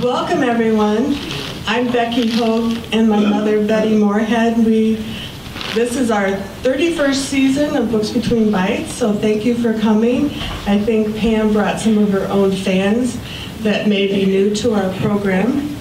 Welcome, everyone. I'm Becky Hogue and my mother, Betty Moorhead. This is our 31st season of Books Between Bites, so thank you for coming. I think Pam brought some of her own fans that may be new to our program.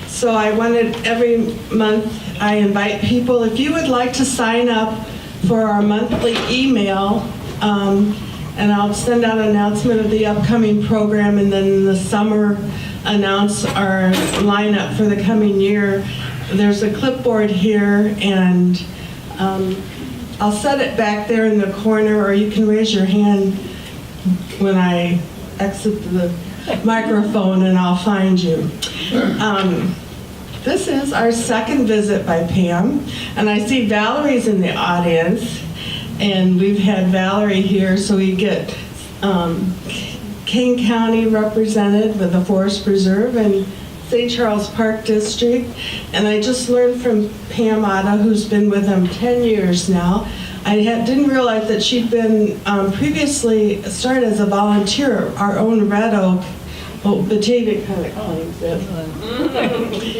So I wanted, every month, I invite people, if you would like to sign up for our monthly email, and I'll send out an announcement of the upcoming program, and then in the summer announce our lineup for the coming year. There's a clipboard here, and I'll set it back there in the corner, or you can raise your hand when I exit the microphone and I'll find you. This is our second visit by Pam, and I see Valerie's in the audience, and we've had Valerie here, so we get King County represented with the Forest Preserve and St. Charles Park District. And I just learned from Pam Otto, who's been with them 10 years now. I didn't realize that she'd been previously started as a volunteer, our own Red Oak. Well, Batavia kind of claims it.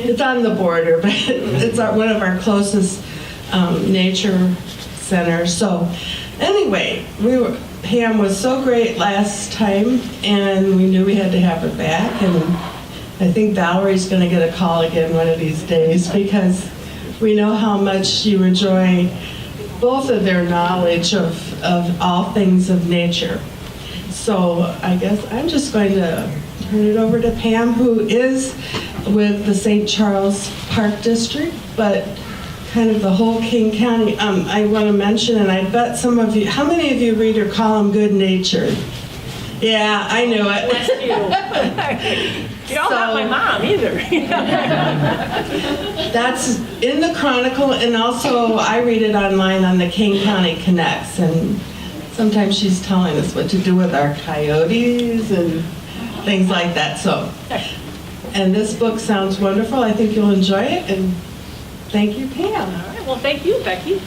It's on the border, but it's one of our closest nature centers. So anyway, Pam was so great last time, and we knew we had to have her back. And I think Valerie's going to get a call again one of these days, because we know how much you enjoy both of their knowledge of all things of nature. So I guess I'm just going to turn it over to Pam, who is with the St. Charles Park District, but kind of the whole King County. I want to mention, and I bet some of you, how many of you read her column Good Natured? Yeah, I knew it. Bless you. You don't have my mom either. That's in the Chronicle, and also I read it online on the King County Connects, and sometimes she's telling us what to do with our coyotes and things like that. So, and this book sounds wonderful. I think you'll enjoy it, and thank you, Pam. All right, well, thank you, Becky.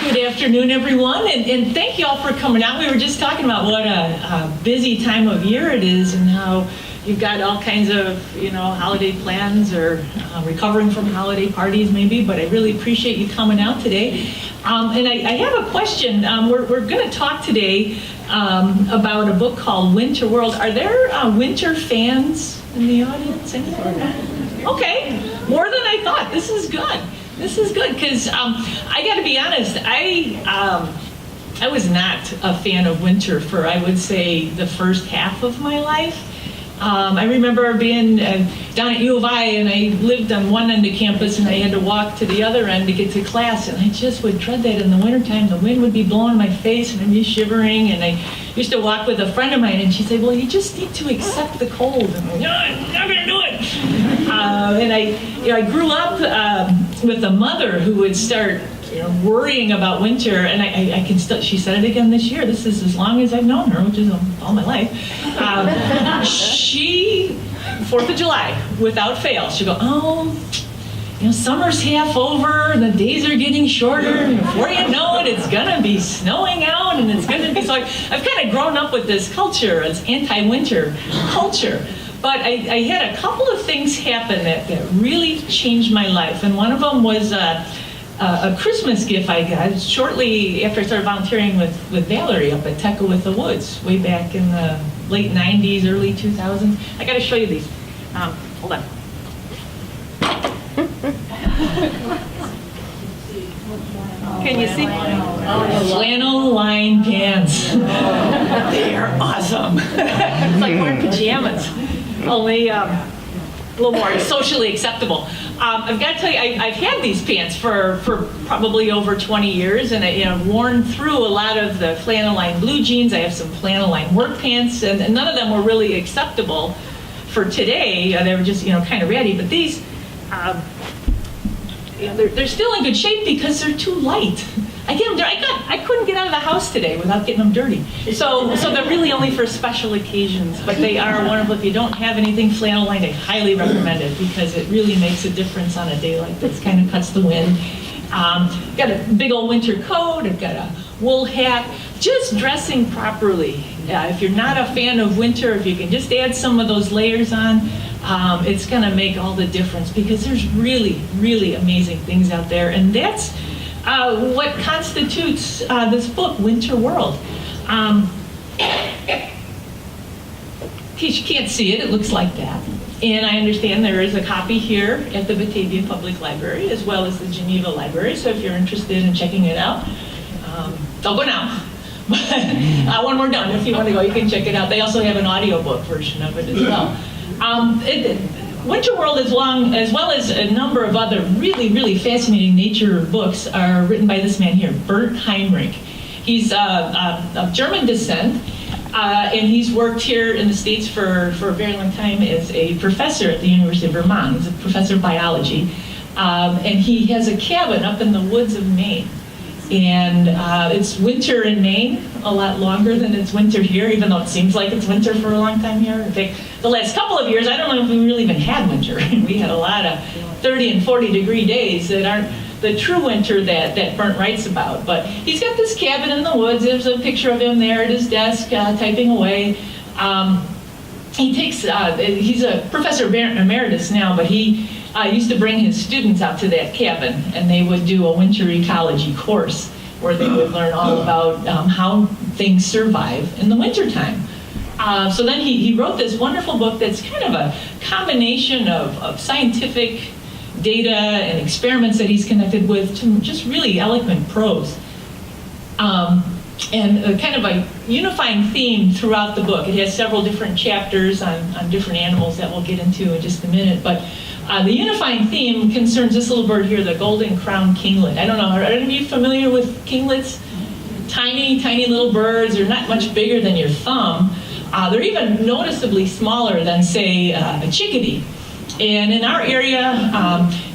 Good afternoon, everyone, and thank you all for coming out. We were just talking about what a busy time of year it is, and how you've got all kinds of, holiday plans, or recovering from holiday parties maybe, but I really appreciate you coming out today. And I have a question. We're going to talk today about a book called Winter World. Are there winter fans in the audience? Okay, more than I thought. This is good. This is good, because I got to be honest, I was not a fan of winter for, I would say, the first half of my life. I remember being down at U of I, and I lived on one end of campus, and I had to walk to the other end to get to class, and I just would dread that in the wintertime. The wind would be blowing in my face, and I'd be shivering, and I used to walk with a friend of mine, and she'd say, well, you just need to accept the cold. And I'm like, no, I'm not going to do it. And I grew up with a mother who would start worrying about winter, and I can still, she said it again this year, this is as long as I've known her, which is all my life. She, 4th of July, without fail, she'd go, summer's half over, and the days are getting shorter, and before you know it, it's gonna be snowing out, and it's gonna be, so I've kind of grown up with this culture, as anti-winter culture. But I had a couple of things happen that really changed my life, and one of them was a Christmas gift I got shortly after I started volunteering with Valerie up at Tecca with the Woods, way back in the late 90s, early 2000s. I got to show you these. Hold on. Can you see? Flannel lined pants. They are awesome. It's like wearing pajamas, only a little more socially acceptable. I've got to tell you, I've had these pants for probably over 20 years, and I've worn through a lot of the flannel lined blue jeans. I have some flannel lined work pants, and none of them were really acceptable for today. They were just kind of ratty, but these they're still in good shape because they're too light. I get them dirty. I couldn't get out of the house today without getting them dirty. So they're really only for special occasions, but they are wonderful. If you don't have anything flannel lined, I highly recommend it, because it really makes a difference on a day like this. Kind of cuts the wind. Got a big old winter coat. I've got a wool hat. just dressing properly. If you're not a fan of winter, if you can just add some of those layers on, it's going to make all the difference, because there's really, really amazing things out there. And that's what constitutes this book, Winter World. In case you can't see it, it looks like that. And I understand there is a copy here at the Batavia Public Library, as well as the Geneva Library. So if you're interested in checking it out, don't go now. But when we're done, if you want to go, you can check it out. They also have an audiobook version of it as well. Winter World, as well as a number of other really, really fascinating nature books, are written by this man here, Bernd Heinrich. He's of German descent, and he's worked here in the States for a very long time as a professor at the University of Vermont. He's a professor of biology, and he has a cabin up in the woods of Maine. And it's winter in Maine a lot longer than it's winter here, even though it seems like it's winter for a long time here. In fact, the last couple of years, I don't know if we really even had winter. We had a lot of 30 and 40 degree days that aren't the true winter that Bernd writes about. But he's got this cabin in the woods. There's a picture of him there at his desk typing away. He's a professor emeritus now, but he used to bring his students out to that cabin, and they would do a winter ecology course where they would learn all about how things survive in the wintertime. So then he wrote this wonderful book that's kind of a combination of scientific data and experiments that he's connected with to just really eloquent prose. And kind of a unifying theme throughout the book. It has several different chapters on different animals that we'll get into in just a minute. But the unifying theme concerns this little bird here, the golden crowned kinglet. I don't know, are any of you familiar with kinglets? Tiny, tiny little birds. They're not much bigger than your thumb. They're even noticeably smaller than, say, a chickadee. And in our area,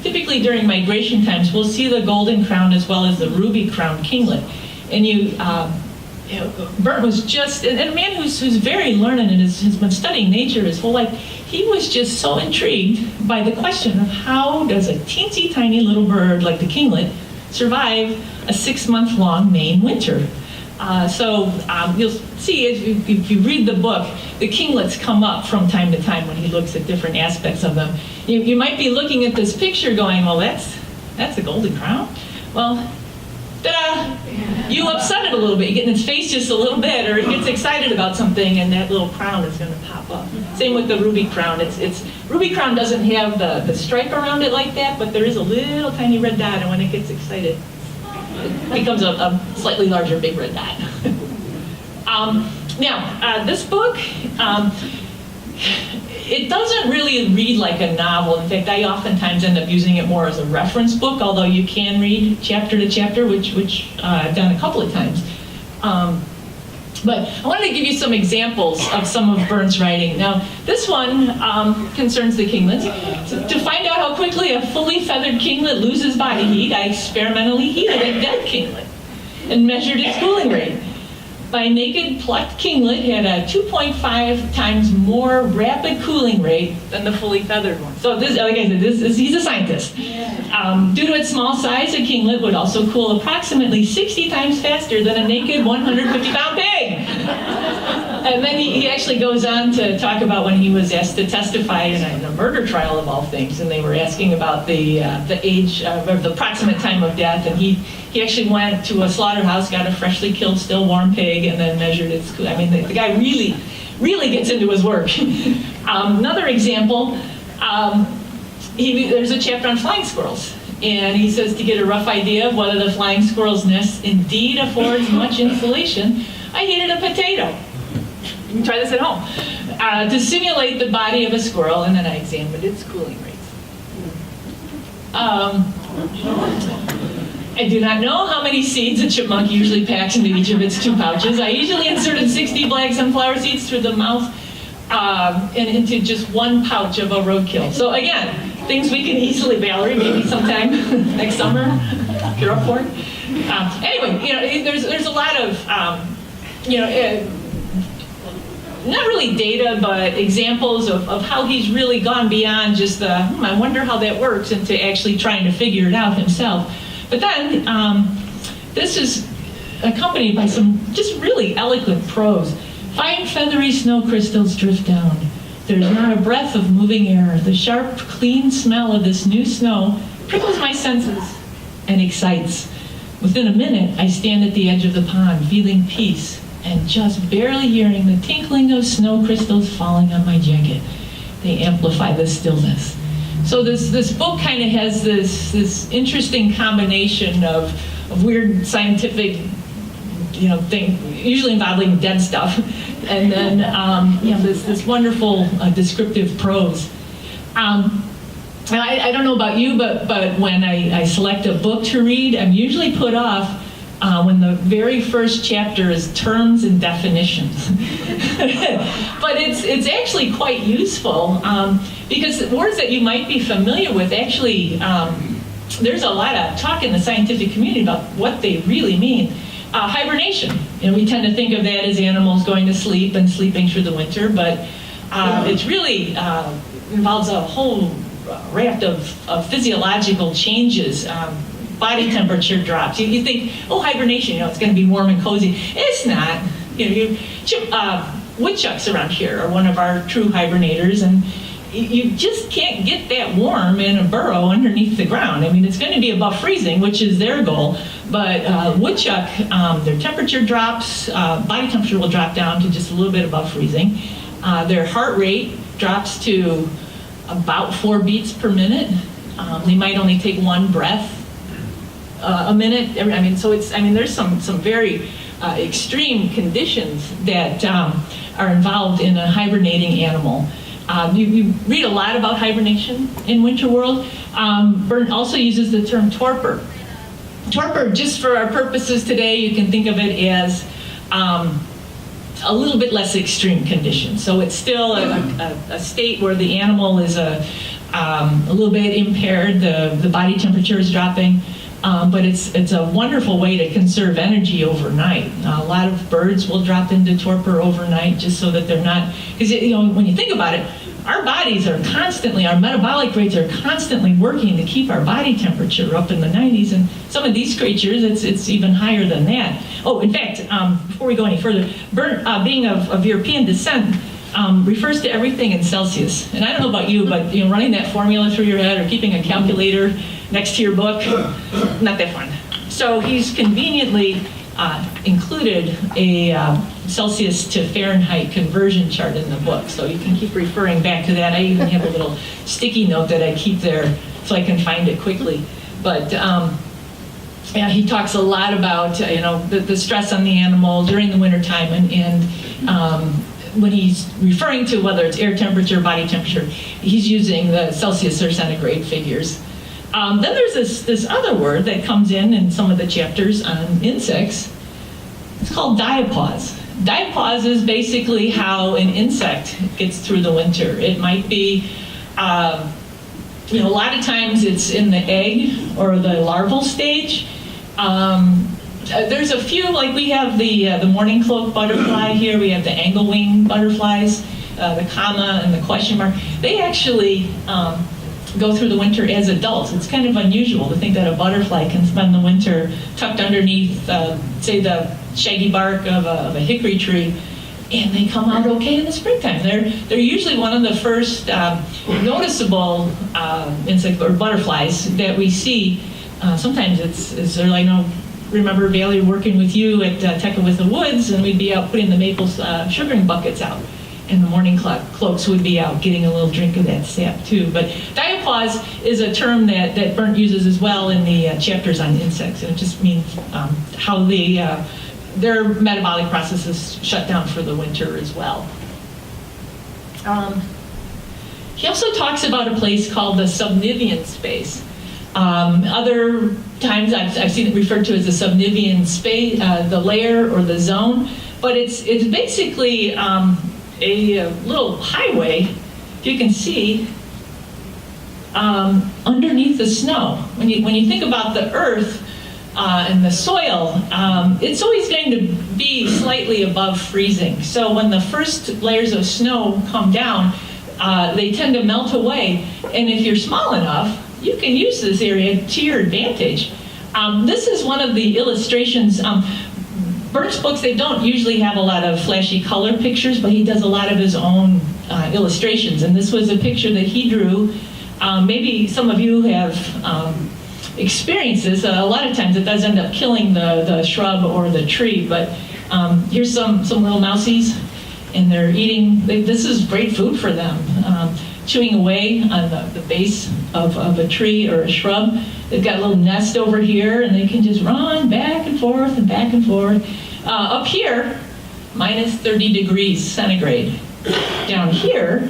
typically during migration times, we'll see the golden crown as well as the ruby crowned kinglet. And Bert was just, and a man who's very learned and has been studying nature his whole life, he was just so intrigued by the question of how does a teensy tiny little bird like the kinglet survive a 6-month-long Maine winter. So you'll see if you read the book, the kinglets come up from time to time when he looks at different aspects of them. You might be looking at this picture going, well, that's a golden crown. Well, ta-da! You upset it a little bit. You get in its face just a little bit, or it gets excited about something, and that little crown is going to pop up. Same with the ruby crown. Ruby crown doesn't have the stripe around it like that, but there is a little tiny red dot, and when it gets excited, it becomes a slightly larger big red dot. Now, this book, it doesn't really read like a novel. In fact, I oftentimes end up using it more as a reference book, although you can read chapter to chapter, which I've done a couple of times. But I wanted to give you some examples of some of Bernd's writing. Now, this one concerns the kinglets. To find out how quickly a fully feathered kinglet loses body heat, I experimentally heated a dead kinglet and measured its cooling rate. My naked plucked kinglet had a 2.5 times more rapid cooling rate than the fully feathered one. So this, like I said, he's a scientist. Due to its small size, a kinglet would also cool approximately 60 times faster than a naked 150-pound pig. And then he actually goes on to talk about when he was asked to testify in a murder trial of all things, and they were asking about the age, or the approximate time of death, and he actually went to a slaughterhouse, got a freshly killed, still warm pig, and then measured its. I mean, the guy really, really gets into his work. Another example, there's a chapter on flying squirrels, and he says to get a rough idea of whether the flying squirrel's nest indeed affords much insulation, I heated a potato. You can try this at home. To simulate the body of a squirrel, and then I examined its cooling rates. I do not know how many seeds a chipmunk usually packs into each of its 2 pouches. I usually inserted 60 black sunflower seeds through the mouth and into just 1 pouch of a roadkill. So again, things we can easily, Valerie, maybe sometime next summer, if you're up for it. Anyway, there's a lot of, not really data, but examples of how he's really gone beyond just I wonder how that works, into actually trying to figure it out himself. But then, this is accompanied by some just really eloquent prose. Fine feathery snow crystals drift down. There's not a breath of moving air. The sharp, clean smell of this new snow prickles my senses and excites. Within a minute, I stand at the edge of the pond, feeling peace, and just barely hearing the tinkling of snow crystals falling on my jacket. They amplify the stillness. So this book kind of has this interesting combination of weird scientific, thing, usually involving dead stuff, and then this wonderful descriptive prose. I don't know about you, but when I select a book to read, I'm usually put off when the very first chapter is terms and definitions. But it's actually quite useful because words that you might be familiar with, actually, there's a lot of talk in the scientific community about what they really mean. Hibernation, we tend to think of that as animals going to sleep and sleeping through the winter, but it's really involves a whole raft of physiological changes. Body temperature drops. You think, hibernation, it's going to be warm and cozy. It's not. Woodchucks around here are one of our true hibernators, and you just can't get that warm in a burrow underneath the ground. I mean, it's going to be above freezing, which is their goal, but woodchuck, their temperature drops, body temperature will drop down to just a little bit above freezing. Their heart rate drops to about 4 beats per minute. They might only take one breath a minute. There's some very extreme conditions that are involved in a hibernating animal. You read a lot about hibernation in Winter World. Bernd also uses the term torpor. Torpor, just for our purposes today, you can think of it as a little bit less extreme conditions. So it's still a state where the animal is a little bit impaired, the body temperature is dropping, but it's a wonderful way to conserve energy overnight. A lot of birds will drop into torpor overnight just so that they're not, because when you think about it, our bodies are constantly, our metabolic rates are constantly working to keep our body temperature up in the 90s, and some of these creatures, it's even higher than that. Oh, in fact, before we go any further, Bernd, being of European descent, refers to everything in Celsius. And I don't know about you, but running that formula through your head or keeping a calculator next to your book, not that fun. So he's conveniently included a Celsius to Fahrenheit conversion chart in the book, so you can keep referring back to that. I even have a little sticky note that I keep there so I can find it quickly. But he talks a lot about the stress on the animal during the wintertime, and when he's referring to whether it's air temperature, body temperature, he's using the Celsius or centigrade figures. Then there's this other word that comes in some of the chapters on insects. It's called diapause. Diapause is basically how an insect gets through the winter. It might be, a lot of times it's in the egg or the larval stage. There's a few, like we have the morning cloak butterfly here. We have the angle-wing butterflies, the comma and the question mark. They actually go through the winter as adults. It's kind of unusual to think that a butterfly can spend the winter tucked underneath, say, the shaggy bark of a hickory tree, and they come out okay in the springtime. They're usually one of the first noticeable insect or butterflies that we see. Sometimes it's I know. Remember Bailey working with you at Tekawitha Woods, and we'd be out putting the maple sugaring buckets out, and the morning cloaks would be out getting a little drink of that sap too. But diapause is a term that Bernd uses as well in the chapters on insects, and it just means how their metabolic processes shut down for the winter as well. He also talks about a place called the subnivean space. Other times I've seen it referred to as the subnivean space, the layer or the zone, but it's basically a little highway, if you can see, underneath the snow. When you think about the earth and the soil, it's always going to be slightly above freezing. So when the first layers of snow come down, they tend to melt away, and if you're small enough, you can use this area to your advantage. This is one of the illustrations. Burke's books, they don't usually have a lot of flashy color pictures, but he does a lot of his own illustrations. And this was a picture that he drew. Maybe some of you have experienced this. A lot of times it does end up killing the shrub or the tree, but here's some little mousies, and they're eating. This is great food for them. Chewing away on the base of a tree or a shrub. They've got a little nest over here, and they can just run back and forth and back and forth. Up here, minus 30 degrees centigrade. Down here,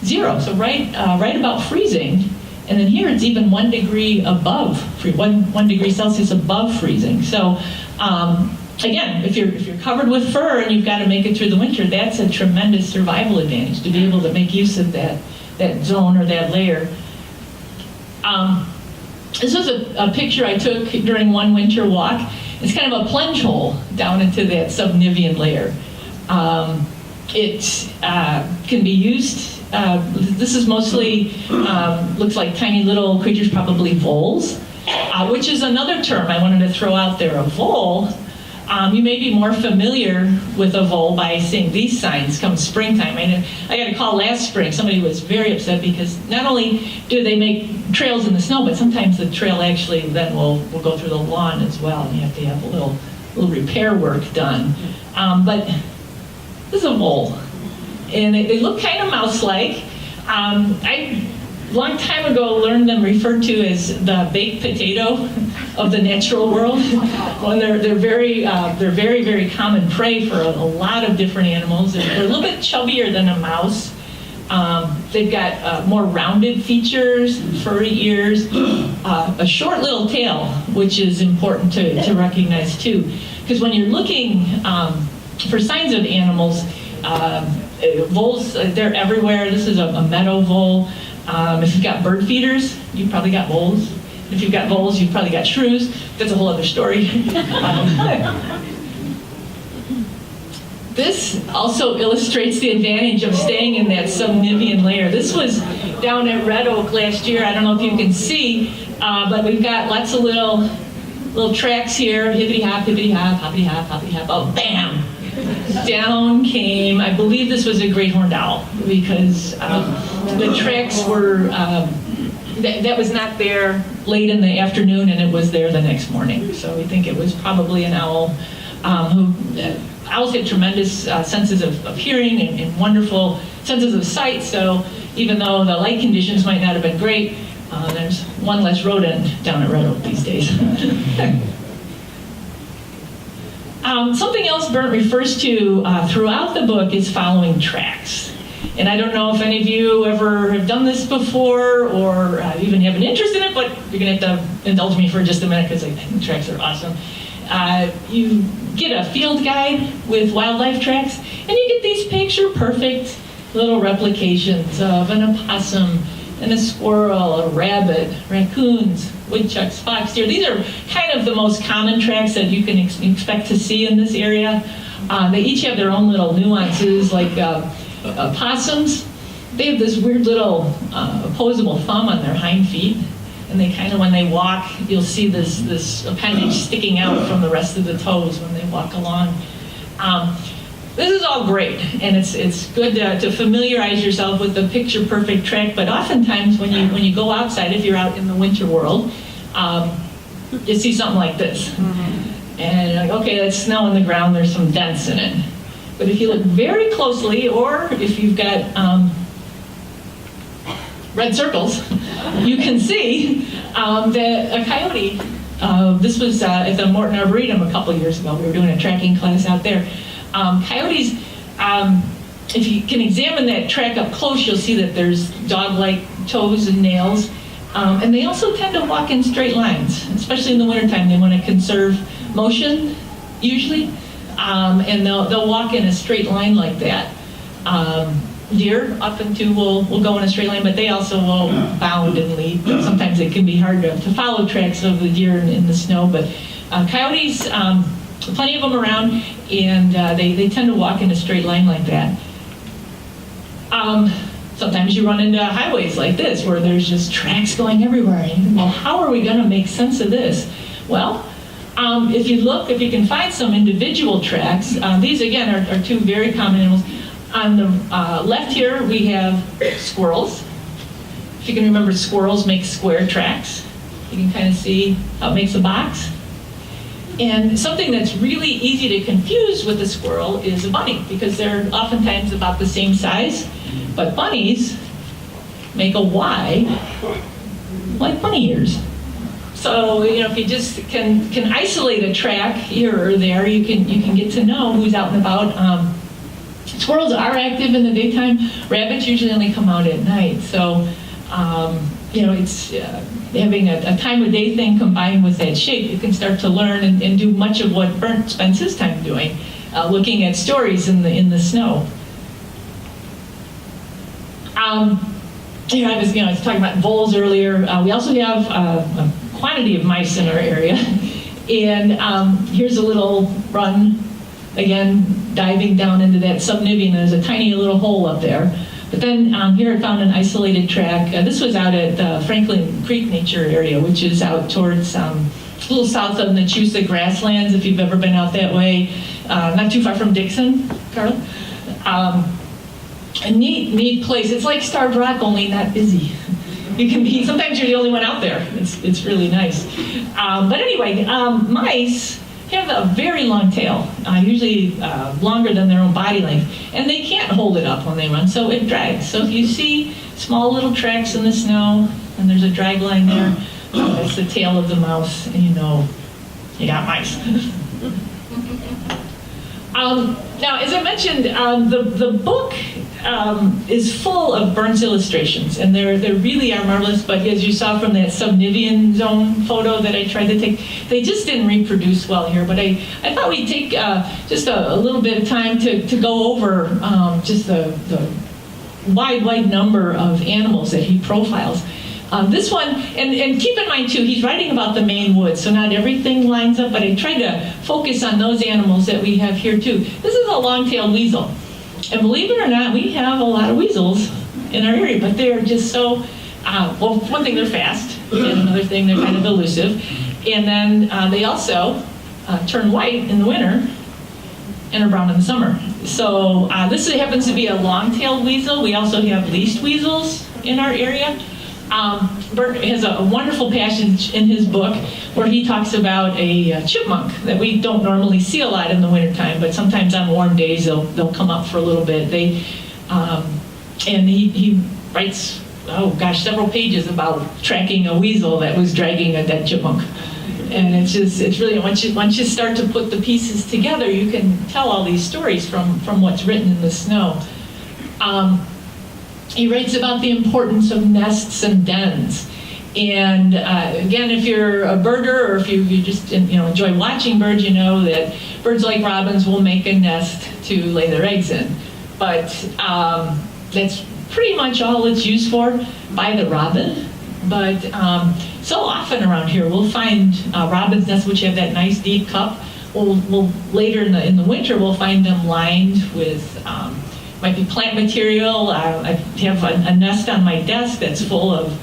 0, so right about freezing. And then here it's even 1 degree above, 1 degree Celsius above freezing. So again, if you're covered with fur and you've got to make it through the winter, that's a tremendous survival advantage to be able to make use of that zone or that layer. This was a picture I took during one winter walk. It's kind of a plunge hole down into that subnivean layer. It can be used, this is mostly, looks like tiny little creatures, probably voles, which is another term I wanted to throw out there. A vole, you may be more familiar with a vole by seeing these signs come springtime. I got a call last spring. Somebody was very upset because not only do they make trails in the snow, but sometimes the trail actually then will go through the lawn as well. And you have to have a little repair work done. But this is a vole, and they look kind of mouse-like. I long time ago learned them referred to as the baked potato of the natural world. When they're very very common prey for a lot of different animals. They're a little bit chubbier than a mouse. They've got more rounded features, furry ears, a short little tail, which is important to recognize too, because when you're looking for signs of animals, voles, they're everywhere. This is a meadow vole. If you've got bird feeders, you've probably got voles. If you've got voles, you've probably got shrews. That's a whole other story. This also illustrates the advantage of staying in that subnivean layer. This was down at Red Oak last year. I don't know if you can see, but we've got lots of little tracks here. Hippity hop, hippity hop, hoppity hop, hoppity hop. Oh, bam! Down came, I believe this was a great horned owl, because the tracks were, that was not there late in the afternoon, and it was there the next morning. So we think it was probably an owl owls have tremendous senses of hearing and wonderful senses of sight. So even though the light conditions might not have been great, there's one less rodent down at Red Oak these days. Something else Bernd refers to throughout the book is following tracks. And I don't know if any of you ever have done this before or even have an interest in it, but you're going to have to indulge me for just a minute because I think tracks are awesome. You get a field guide with wildlife tracks, and you get these picture-perfect little replications of an opossum and a squirrel, a rabbit, raccoons, woodchucks, fox, deer. These are kind of the most common tracks that you can expect to see in this area. They each have their own little nuances, like opossums. They have this weird little opposable thumb on their hind feet, and they kind of, when they walk, you'll see this appendage sticking out from the rest of the toes when they walk along. This is all great, and it's good to familiarize yourself with the picture-perfect track, but oftentimes when you go outside, if you're out in the winter world, you see something like this. Mm-hmm. And you're like, okay, that's snow on the ground, there's some dents in it. But if you look very closely, or if you've got red circles, you can see that a coyote, this was at the Morton Arboretum a couple years ago, we were doing a tracking class out there. Coyotes, if you can examine that track up close, you'll see that there's dog-like toes and nails. And they also tend to walk in straight lines, especially in the wintertime. They want to conserve motion, usually. And they'll walk in a straight line like that. Deer often too will go in a straight line, but they also will bound and leap. Sometimes it can be hard to follow tracks of the deer in the snow, but coyotes, plenty of them around, and they tend to walk in a straight line like that. Sometimes you run into highways like this where there's just tracks going everywhere. And, well, how are we going to make sense of this? Well, If you can find some individual tracks, these again are two very common animals. On the left here, we have squirrels. If you can remember, squirrels make square tracks. You can kind of see how it makes a box. And something that's really easy to confuse with a squirrel is a bunny, because they're oftentimes about the same size, but bunnies make a Y like bunny ears. So, if you just can isolate a track here or there, you can get to know who's out and about. Squirrels are active in the daytime. Rabbits usually only come out at night. So, it's having a time of day thing combined with that shape. You can start to learn and do much of what Bernd spends his time doing, looking at stories in the snow. I was talking about voles earlier. We also have a quantity of mice in our area, and here's a little run. Again, diving down into that subnivean. There's a tiny little hole up there. But then here I found an isolated track. This was out at Franklin Creek Nature Area, which is out towards a little south of Nachusa grasslands, if you've ever been out that way. Not too far from Dixon, Carla. A neat place. It's like Starved Rock, only not busy. Sometimes you're the only one out there. It's really nice. But anyway, mice have a very long tail, usually longer than their own body length, and they can't hold it up when they run, so it drags. So if you see small little tracks in the snow, and there's a drag line there, that's the tail of the mouse, and you know you got mice. Now, as I mentioned, the book is full of Bernd's illustrations, and they really are marvelous, but as you saw from that subnivean zone photo that I tried to take, they just didn't reproduce well here, but I thought we'd take just a little bit of time to go over just the wide number of animals that he profiles. This one, and keep in mind too, he's writing about the Maine woods, so not everything lines up, but I tried to focus on those animals that we have here too. This is a long-tailed weasel. And believe it or not, we have a lot of weasels in our area, but they're just so, well, one thing, they're fast, and another thing, they're kind of elusive. And then they also turn white in the winter and are brown in the summer. So this happens to be a long-tailed weasel. We also have least weasels in our area. Bernd has a wonderful passage in his book where he talks about a chipmunk that we don't normally see a lot in the wintertime, but sometimes on warm days they'll come up for a little bit. And he writes, several pages about tracking a weasel that was dragging a dead chipmunk. And it's really, once you start to put the pieces together, you can tell all these stories from what's written in the snow. He writes about the importance of nests and dens. And again, if you're a birder or if you just enjoy watching birds, you know that birds like robins will make a nest to lay their eggs in. But that's pretty much all it's used for by the robin. But so often around here, we'll find robin's nests which have that nice deep cup. We'll later in the winter, we'll find them lined with might be plant material. I have a nest on my desk that's full of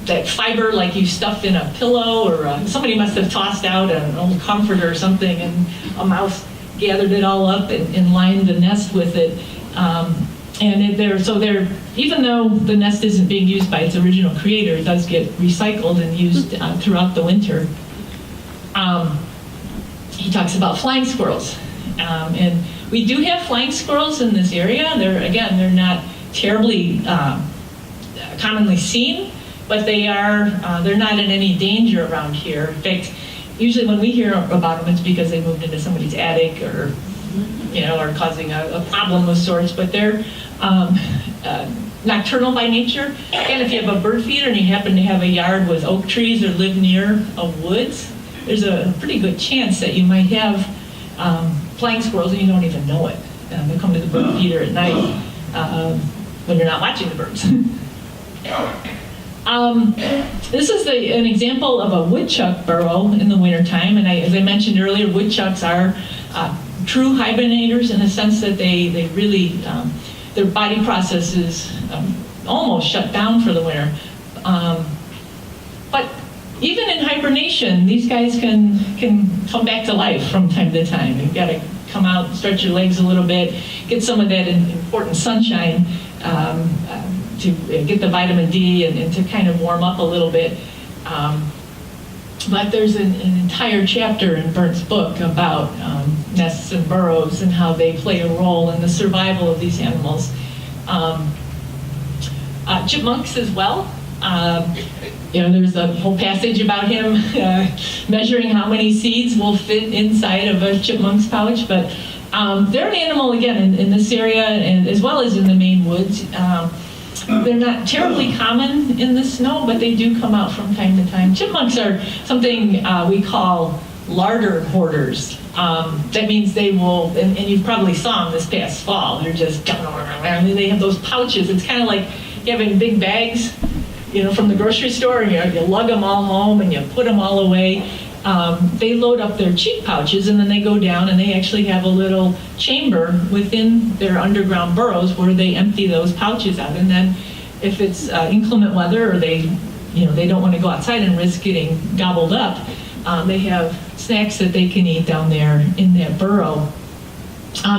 that fiber like you stuffed in a pillow, or somebody must have tossed out an old comforter or something, and a mouse gathered it all up and lined the nest with it. Even though the nest isn't being used by its original creator, it does get recycled and used throughout the winter. He talks about flying squirrels, and we do have flying squirrels in this area. They're not terribly commonly seen, but they're not in any danger around here. In fact, usually when we hear about them, it's because they moved into somebody's attic or causing a problem of sorts. But they're nocturnal by nature. And if you have a bird feeder and you happen to have a yard with oak trees or live near a woods, there's a pretty good chance that you might have flying squirrels and you don't even know it. They come to the bird feeder at night when you're not watching the birds. This is an example of a woodchuck burrow in the wintertime, and as I mentioned earlier, woodchucks are true hibernators in the sense that they really, their body processes almost shut down for the winter. But even in hibernation, hibernation. These guys can come back to life from time to time. You've got to come out, stretch your legs a little bit, get some of that important sunshine to get the vitamin D and to kind of warm up a little bit. But there's an entire chapter in Berndt's book about nests and burrows and how they play a role in the survival of these animals. Chipmunks as well. There's a whole passage about him measuring how many seeds will fit inside of a chipmunk's pouch. But they're an animal, again, in this area, and as well as in the Maine woods. They're not terribly common in the snow, but they do come out from time to time. Chipmunks are something we call larder hoarders. That means they will, and you probably saw them this past fall, they're just, and they have those pouches. It's kind of like having big bags, from the grocery store, and you lug them all home and you put them all away. They load up their cheek pouches and then they go down and they actually have a little chamber within their underground burrows where they empty those pouches out. And then if it's inclement weather or they don't want to go outside and risk getting gobbled up, they have snacks that they can eat down there in that burrow.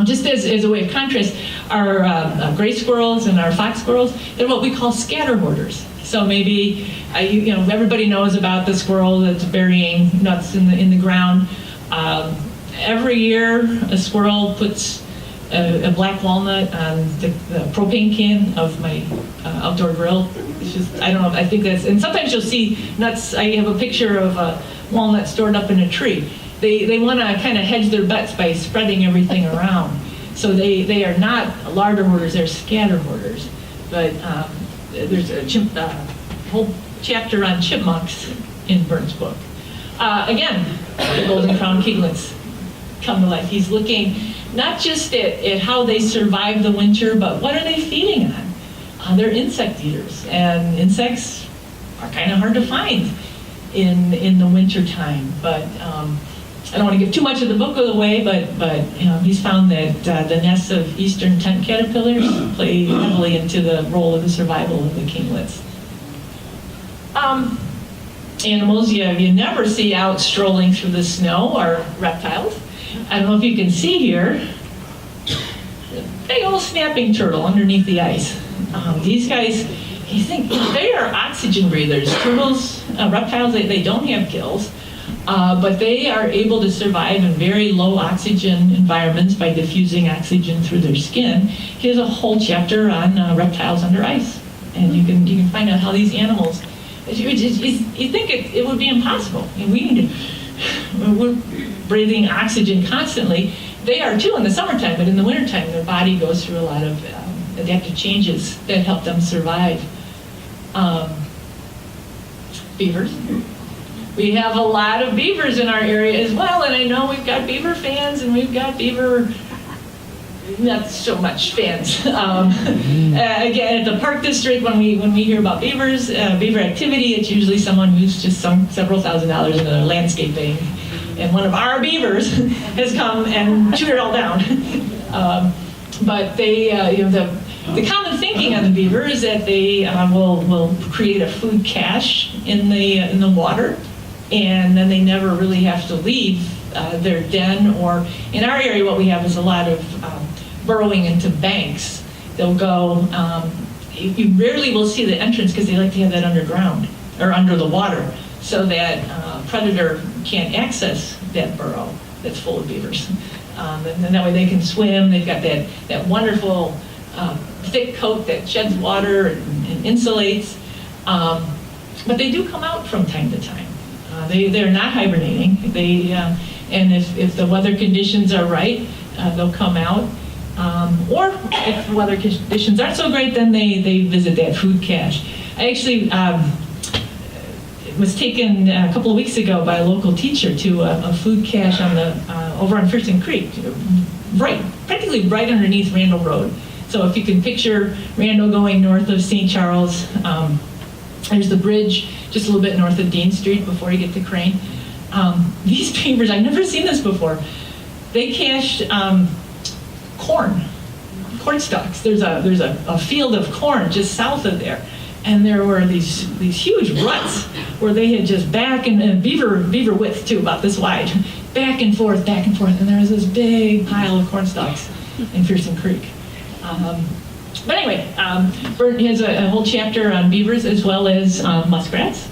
Just as a way of contrast, our gray squirrels and our fox squirrels, they're what we call scatter hoarders. So maybe, everybody knows about the squirrel that's burying nuts in the ground. Every year, a squirrel puts a black walnut on the propane can of my outdoor grill. It's just, I don't know, I think that's, and sometimes you'll see nuts. I have a picture of a walnut stored up in a tree. They want to kind of hedge their bets by spreading everything around. So they are not larder hoarders, they're scatter hoarders. But there's a whole chapter on chipmunks in Berndt's book. Again, the golden crowned kinglets come to life. He's looking not just at how they survive the winter, but what are they feeding on? They're insect eaters, and insects are kind of hard to find in the winter time. But I don't want to give too much of the book away, but he's found that the nests of eastern tent caterpillars play heavily into the role of the survival of the kinglets. Animals you never see out strolling through the snow are reptiles. I don't know if you can see here, big old snapping turtle underneath the ice. These guys, you think they are oxygen breathers. Turtles, reptiles, they don't have gills. But they are able to survive in very low oxygen environments by diffusing oxygen through their skin. Here's a whole chapter on reptiles under ice, and you can find out how these animals. You think it would be impossible. We're breathing oxygen constantly. They are too in the summertime, but in the wintertime, their body goes through a lot of adaptive changes that help them survive. Beavers. We have a lot of beavers in our area as well, and I know we've got beaver fans and we've got beaver, not so much fans. Again, at the Park District, when we hear about beavers, beaver activity, it's usually someone who's just sunk several $1,000s into their landscaping, and one of our beavers has come and chewed it all down. But they, the common thinking on the beaver is that they will create a food cache in the water, and then they never really have to leave their den. Or in our area, what we have is a lot of burrowing into banks. They'll go, you rarely will see the entrance because they like to have that underground or under the water so that predator can't access that burrow that's full of beavers. And then that way they can swim. They've got that wonderful thick coat that sheds water and insulates. But they do come out from time to time. They're not hibernating. And if the weather conditions are right, they'll come out. Or if the weather conditions aren't so great, then they visit that food cache. I actually was taken a couple of weeks ago by a local teacher to a food cache over on Thurston Creek, practically right underneath Randall Road. So if you can picture Randall going north of St. Charles, there's the bridge just a little bit north of Dean Street before you get to Crane. These beavers, I've never seen this before. They cached corn stalks. There's a field of corn just south of there. and there were these huge ruts where they had just beaver width too, about this wide, back and forth, and there was this big pile of corn stalks in Pearson Creek. But anyway, Bert has a whole chapter on beavers as well as muskrats.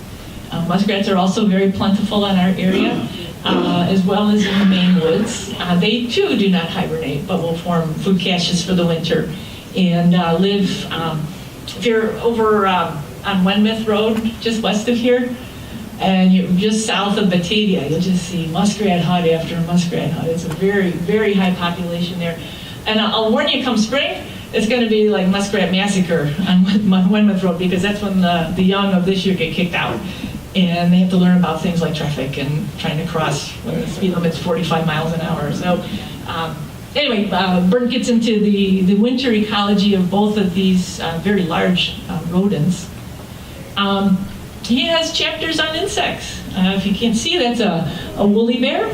Muskrats are also very plentiful in our area, as well as in the Maine woods. They too do not hibernate, but will form food caches for the winter and live. If you're over on Wenmouth Road, just west of here, and you're just south of Batavia, you'll just see muskrat hut after muskrat hut. It's a very, very high population there. And I'll warn you, come spring, it's going to be like muskrat massacre on Wenmouth Road, because that's when the young of this year get kicked out. And they have to learn about things like traffic and trying to cross when the speed limit's 45 miles an hour. So anyway, Bert gets into the winter ecology of both of these very large rodents. He has chapters on insects. If you can't see, that's a woolly bear.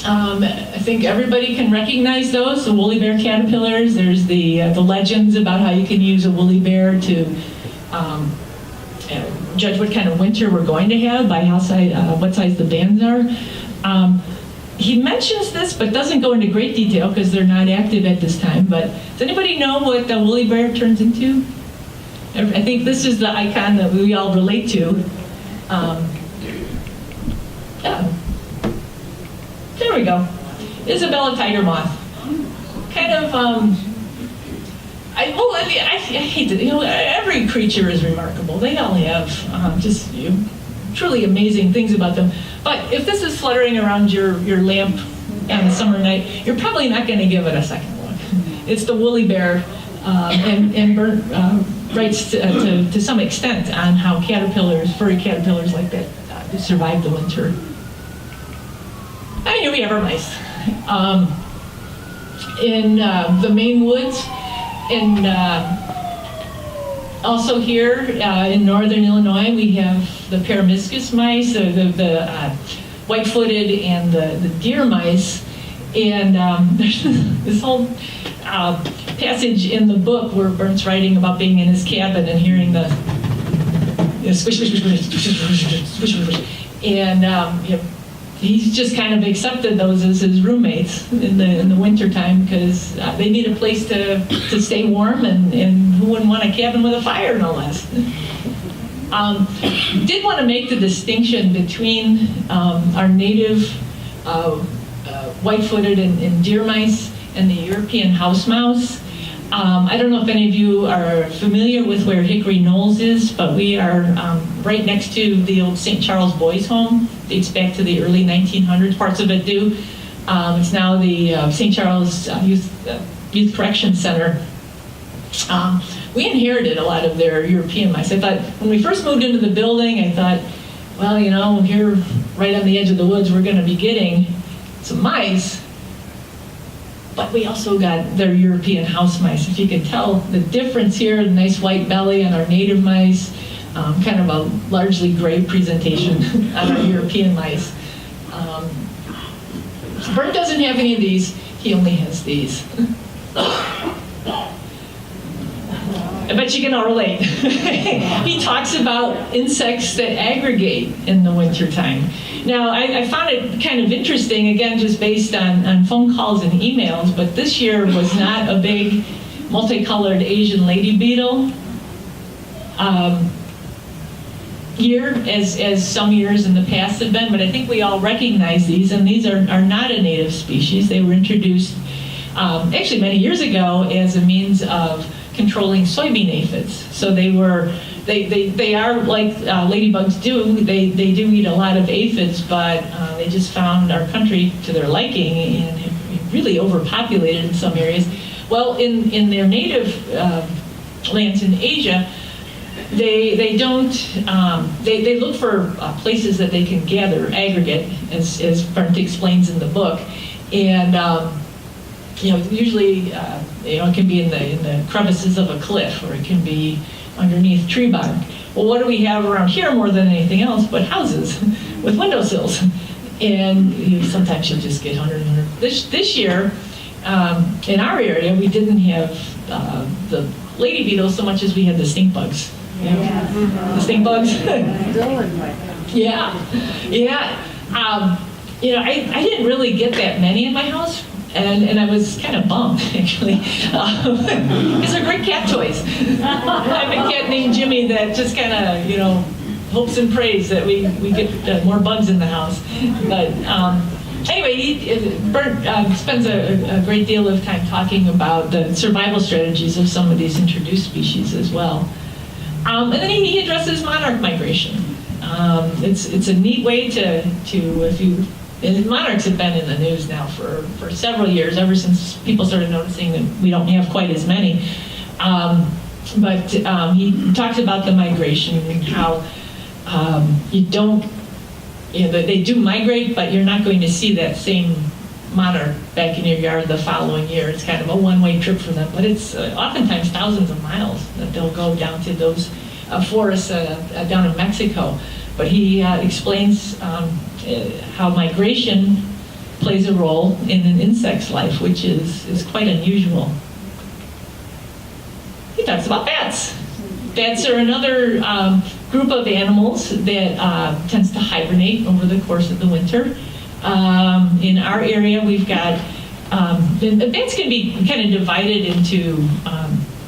I think everybody can recognize those, the woolly bear caterpillars. There's the legends about how you can use a woolly bear to judge what kind of winter we're going to have by what size the bands are. He mentions this, but doesn't go into great detail because they're not active at this time. But does anybody know what the woolly bear turns into? I think this is the icon that we all relate to. Yeah. There we go. Isabella tiger moth. Kind of, I hate to, every creature is remarkable. They all have just truly amazing things about them. But if this is fluttering around your lamp on a summer night, you're probably not going to give it a second look. It's the woolly bear, and Bert writes to some extent on how furry caterpillars like that survive the winter. And here we have our mice. In the Maine woods, and also here in northern Illinois, we have the Peromyscus mice, the white-footed and the deer mice. And there's this whole passage in the book where Bert's writing about being in his cabin and hearing the squish, squish, squish, squish, squish, squish, squish. And he's just kind of accepted those as his roommates in the winter time because they need a place to stay warm, and who wouldn't want a cabin with a fire, no less. Did want to make the distinction between our native white-footed and deer mice and the European house mouse. I don't know if any of you are familiar with where Hickory Knolls is, but we are right next to the old St. Charles Boys Home. Dates back to the early 1900s, parts of it do. It's now the St. Charles Youth Correction Center. We inherited a lot of their European mice. I thought, when we first moved into the building, I thought, well, here right on the edge of the woods, we're going to be getting some mice. But we also got their European house mice. If you can tell the difference here, the nice white belly on our native mice, kind of a largely gray presentation on our European mice. Bert doesn't have any of these, he only has these. I bet you can all relate. He talks about insects that aggregate in the wintertime. Now, I found it kind of interesting, again, just based on phone calls and emails, but this year was not a big multicolored Asian lady beetle year, as some years in the past have been, but I think we all recognize these, and these are not a native species. They were introduced actually many years ago as a means of controlling soybean aphids. So they are like ladybugs do. They do eat a lot of aphids, but they just found our country to their liking and have really overpopulated in some areas. Well, in their native lands in Asia, they don't. They look for places that they can gather aggregate, as Bernd explains in the book, and usually it can be in the crevices of a cliff, or it can be underneath tree bark. Well, what do we have around here more than anything else but houses with windowsills? And sometimes you'll just get 100. This year, in our area, we didn't have the lady beetles so much as we had the stink bugs. The stink bugs. Yeah. I didn't really get that many in my house. And I was kind of bummed, actually. These are great cat toys. I have a cat named Jimmy that just kind of, hopes and prays that we get more bugs in the house. But anyway, Bert spends a great deal of time talking about the survival strategies of some of these introduced species as well. And then he addresses monarch migration. It's a neat way and monarchs have been in the news now for several years, ever since people started noticing that we don't have quite as many. But he talks about the migration and how they do migrate, but you're not going to see that same monarch back in your yard the following year. It's kind of a one-way trip for them, but it's oftentimes thousands of miles that they'll go down to those forests down in Mexico. But he explains how migration plays a role in an insect's life, which is quite unusual. He talks about bats. Bats are another group of animals that tends to hibernate over the course of the winter. In our area, we've got, bats can be kind of divided into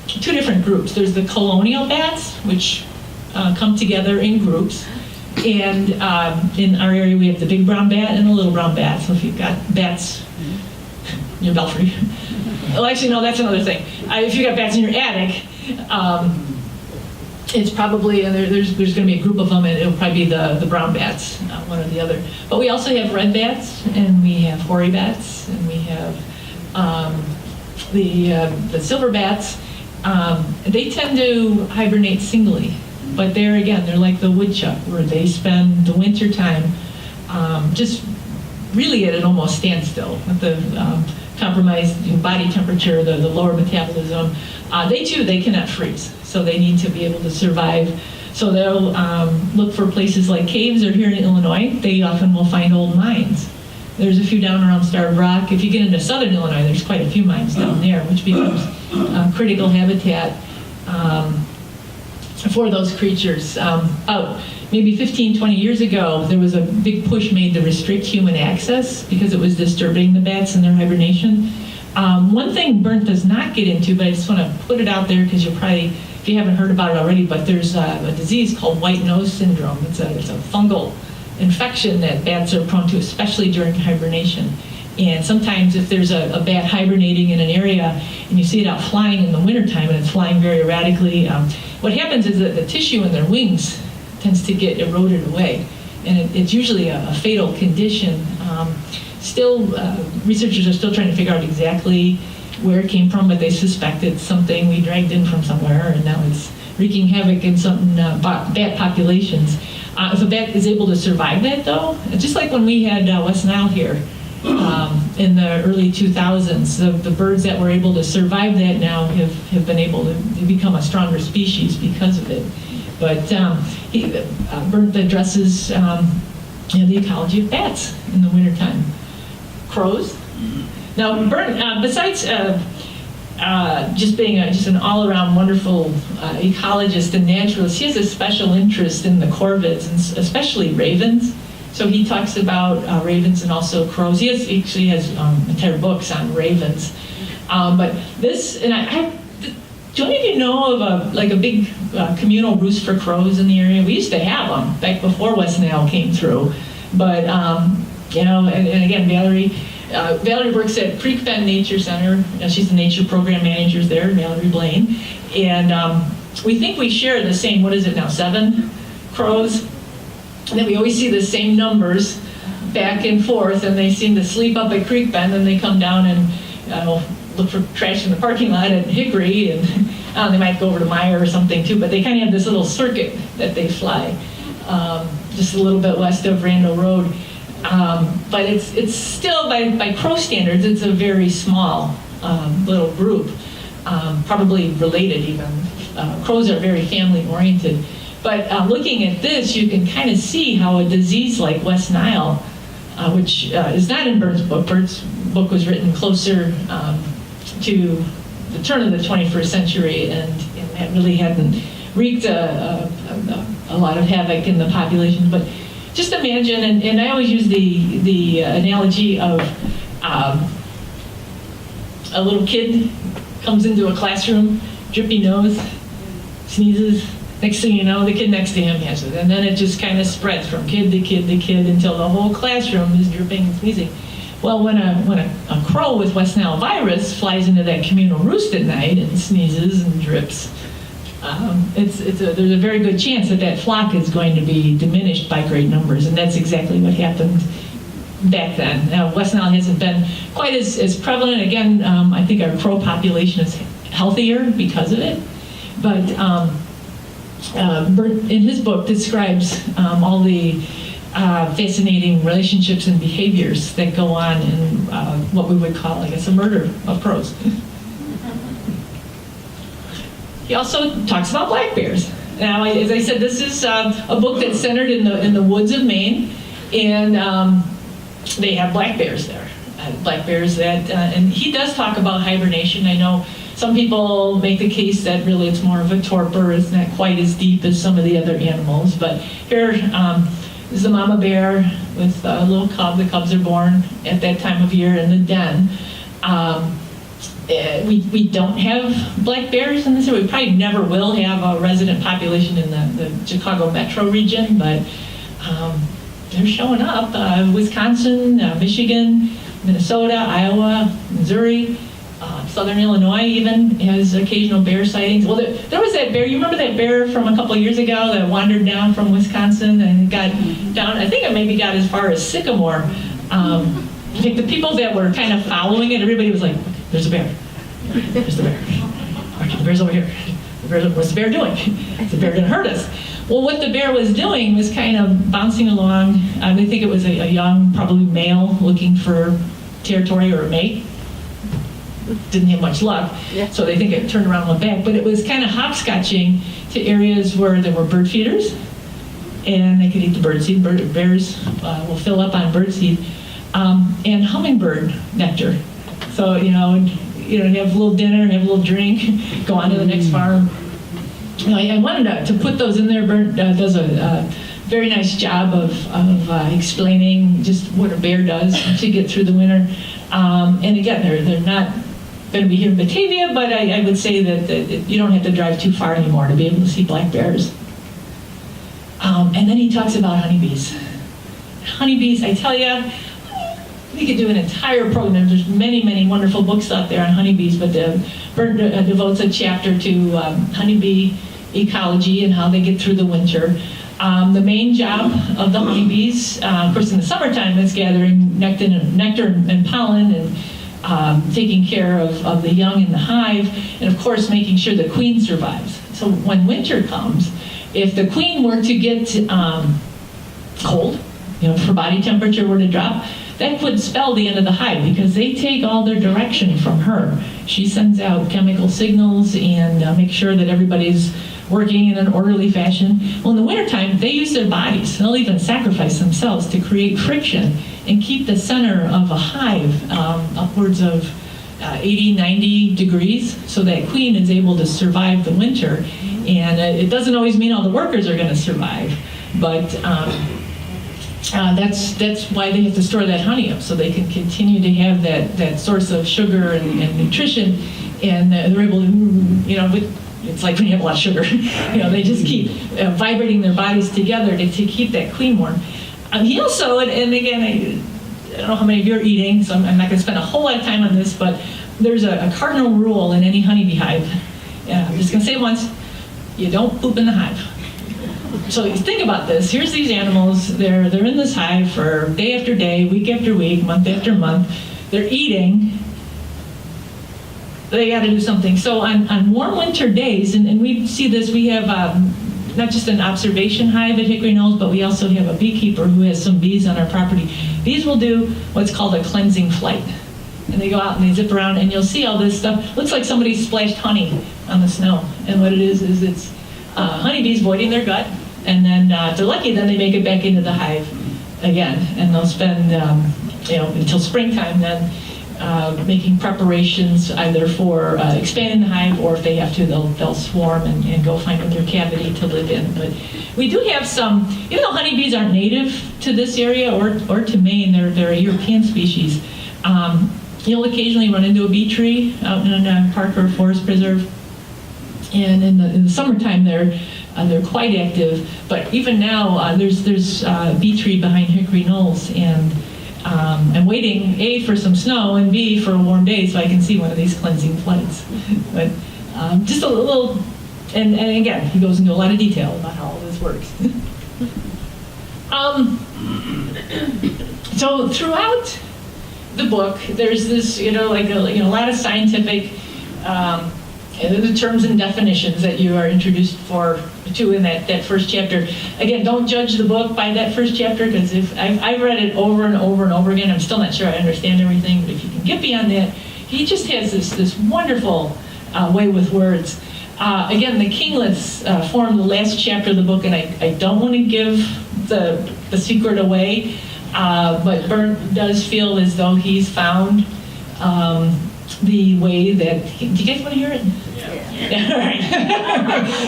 two different groups. There's the colonial bats, which come together in groups. And in our area, we have the big brown bat and the little brown bat. So if you've got bats in your belfry, well, actually, no, that's another thing. If you've got bats in your attic, it's probably, there's going to be a group of them, and it'll probably be the brown bats, one or the other. But we also have red bats, and we have hoary bats, and we have the silver bats. They tend to hibernate singly. But there again, they're like the woodchuck, where they spend the winter time just really at an almost standstill with the compromised body temperature, the lower metabolism. They cannot freeze, so they need to be able to survive. So they'll look for places like caves, or here in Illinois, they often will find old mines. There's a few down around Starved Rock. If you get into southern Illinois, there's quite a few mines down there, which becomes critical habitat for those creatures. Maybe 15, 20 years ago, there was a big push made to restrict human access because it was disturbing the bats in their hibernation. One thing Bernd does not get into, but I just want to put it out there because you'll probably, if you haven't heard about it already, but there's a disease called white nose syndrome. It's a fungal infection that bats are prone to, especially during hibernation. And sometimes if there's a bat hibernating in an area and you see it out flying in the wintertime and it's flying very erratically, what happens is that the tissue in their wings tends to get eroded away. And it's usually a fatal condition. Researchers are still trying to figure out exactly where it came from, but they suspect it's something we dragged in from somewhere, and now it's wreaking havoc in some bat populations. If a bat is able to survive that, though, just like when we had West Nile here in the early 2000s, the birds that were able to survive that now have been able to become a stronger species because of it. But Bernd addresses the ecology of bats in the wintertime. Crows. Now, Bernd, besides just being just an all-around wonderful ecologist and naturalist, he has a special interest in the corvids, and especially ravens. So he talks about ravens and also crows. He actually has entire books on ravens. But this, and do any of you know of a big communal roost for crows in the area? We used to have them back before West Nile came through. But, and again, Valerie works at Creek Bend Nature Center. She's the nature program manager there, Valerie Blaine. And we think we share the same, 7 crows? And then we always see the same numbers back and forth, and they seem to sleep up at Creek Bend, and they come down and look for trash in the parking lot at Hickory, and they might go over to Meyer or something too, but they kind of have this little circuit that they fly just a little bit west of Randall Road. But it's still, by crow standards, it's a very small little group, probably related even. Crows are very family oriented. But looking at this, you can kind of see how a disease like West Nile, which is not in Bernd's book. Bernd's book was written closer to the turn of the 21st century, and that really hadn't wreaked a lot of havoc in the population. But just imagine, and I always use the analogy of a little kid comes into a classroom, drippy nose, sneezes. Next thing you know, the kid next to him has it. And then it just kind of spreads from kid to kid to kid until the whole classroom is dripping and sneezing. Well, when a crow with West Nile virus flies into that communal roost at night and sneezes and drips, there's a very good chance that flock is going to be diminished by great numbers. And that's exactly what happened back then. Now, West Nile hasn't been quite as prevalent. Again, I think our crow population is healthier because of it. But Bert, in his book, describes all the fascinating relationships and behaviors that go on in what we would call, I guess, a murder of crows. He also talks about black bears. Now, as I said, this is a book that's centered in the woods of Maine, and they have black bears there. Black bears that, and he does talk about hibernation. I know some people make the case that really it's more of a torpor. It's not quite as deep as some of the other animals. But here is the mama bear with a little cub. The cubs are born at that time of year in the den. We don't have black bears in this area. We probably never will have a resident population in the Chicago metro region, but they're showing up. Wisconsin, Michigan, Minnesota, Iowa, Missouri, Southern Illinois even has occasional bear sightings. Well, there was that bear, you remember that bear from a couple of years ago that wandered down from Wisconsin and got down, I think it maybe got as far as Sycamore. I think the people that were kind of following it, everybody was like, there's a bear. There's the bear. Okay, the bear's over here. What's the bear doing? Is the bear going to hurt us? Well, what the bear was doing was kind of bouncing along. I think it was a young, probably male, looking for territory or a mate. Didn't have much luck, so they think it turned around and went back. But it was kind of hopscotching to areas where there were bird feeders, and they could eat the birdseed. Bears will fill up on birdseed and hummingbird nectar. So you have a little dinner, have a little drink, go on to the next farm. I wanted to put those in there. Bert does a very nice job of explaining just what a bear does to get through the winter. And again, they're not going to be here in Batavia, but I would say that you don't have to drive too far anymore to be able to see black bears. And then he talks about honeybees. Honeybees, I tell you, we could do an entire program. There's many, many wonderful books out there on honeybees, but Bert devotes a chapter to honeybee ecology and how they get through the winter. The main job of the honeybees, of course in the summertime, is gathering nectar and pollen and taking care of the young in the hive, and of course making sure the queen survives. So when winter comes, if the queen were to get cold, if her body temperature were to drop, that would spell the end of the hive because they take all their direction from her. She sends out chemical signals and makes sure that everybody's working in an orderly fashion. Well, in the wintertime, they use their bodies. They'll even sacrifice themselves to create friction and keep the center of a hive upwards of 80, 90 degrees so that queen is able to survive the winter. And it doesn't always mean all the workers are going to survive, but that's why they have to store that honey up so they can continue to have that source of sugar and nutrition, and they're able to, it's like when you have a lot of sugar, they just keep vibrating their bodies together to keep that queen warm. He also, and again, I don't know how many of you are eating, so I'm not going to spend a whole lot of time on this, but there's a cardinal rule in any honeybee hive. I'm just going to say it once, you don't poop in the hive. So you think about this. Here's these animals. They're in this hive for day after day, week after week, month after month. They're eating. They got to do something. So on warm winter days, and we see this, we have not just an observation hive at Hickory Knolls, but we also have a beekeeper who has some bees on our property. These will do what's called a cleansing flight. And they go out and they zip around, and you'll see all this stuff. Looks like somebody splashed honey on the snow. And what it is it's honeybees voiding their gut. And then if they're lucky, then they make it back into the hive again. And they'll spend, until springtime then making preparations either for expanding the hive, or if they have to, they'll swarm and go find another cavity to live in. But we do have some, even though honeybees aren't native to this area or to Maine, they're a European species. You'll occasionally run into a bee tree out in a park or forest preserve, and in the summertime they're quite active. But even now, there's a bee tree behind Hickory Knolls, and I'm waiting, A, for some snow, and B, for a warm day so I can see one of these cleansing floods. But just a little, and again, he goes into a lot of detail about how all this works. So throughout the book, there's this, a lot of scientific the terms and definitions that you are introduced to in that first chapter. Again, don't judge the book by that first chapter, because if I've read it over and over and over again, I'm still not sure I understand everything. But if you can get beyond that, he just has this wonderful way with words. Again, the kinglets form the last chapter of the book, and I don't want to give the secret away, but Bernd does feel as though he's found the way that. Do you guys want to hear it? Yeah. All right.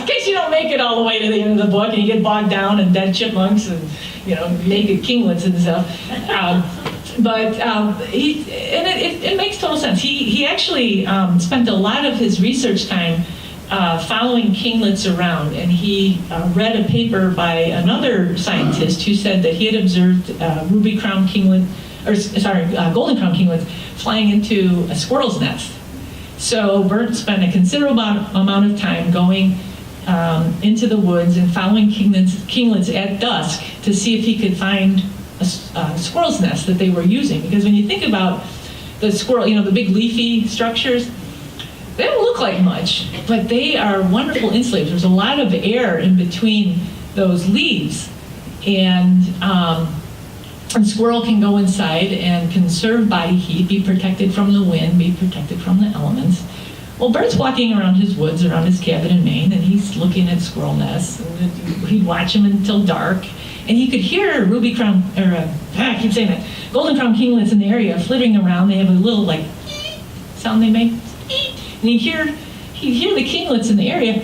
In case you don't make it all the way to the end of the book and you get bogged down in dead chipmunks and naked kinglets and stuff. But it makes total sense. He actually spent a lot of his research time following kinglets around, and he read a paper by another scientist who said that he had observed golden crown kinglets flying into a squirrel's nest. So Bernd spent a considerable amount of time going into the woods and following kinglets at dusk to see if he could find a squirrel's nest that they were using. Because when you think about the squirrel, the big leafy structures, they don't look like much, but they are wonderful insulators. There's a lot of air in between those leaves, and squirrel can go inside and conserve body heat, be protected from the wind, be protected from the elements. Well, Bernd's walking around his woods, around his cabin in Maine, and he's looking at squirrel nests. And he'd watch them until dark, and he could hear golden crown kinglets in the area flitting around. They have a little sound they make, and he'd hear the kinglets in the area,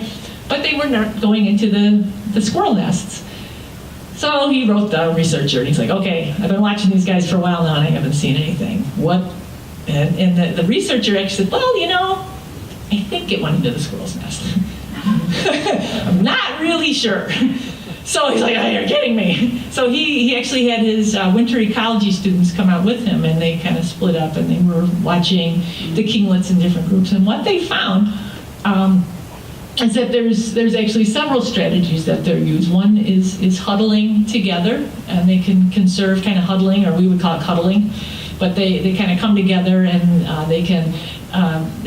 but they were not going into the squirrel nests. So he wrote the researcher, and he's like, okay, I've been watching these guys for a while now, and I haven't seen anything. What? And the researcher actually said, well, I think it went into the squirrel's nest. I'm not really sure. So he's like, oh, you're kidding me. So he actually had his winter ecology students come out with him, and they kind of split up, and they were watching the kinglets in different groups. And what they found is that there's actually several strategies that they're used. One is huddling together, and they can conserve kind of huddling, or we would call it cuddling, but they kind of come together, and they can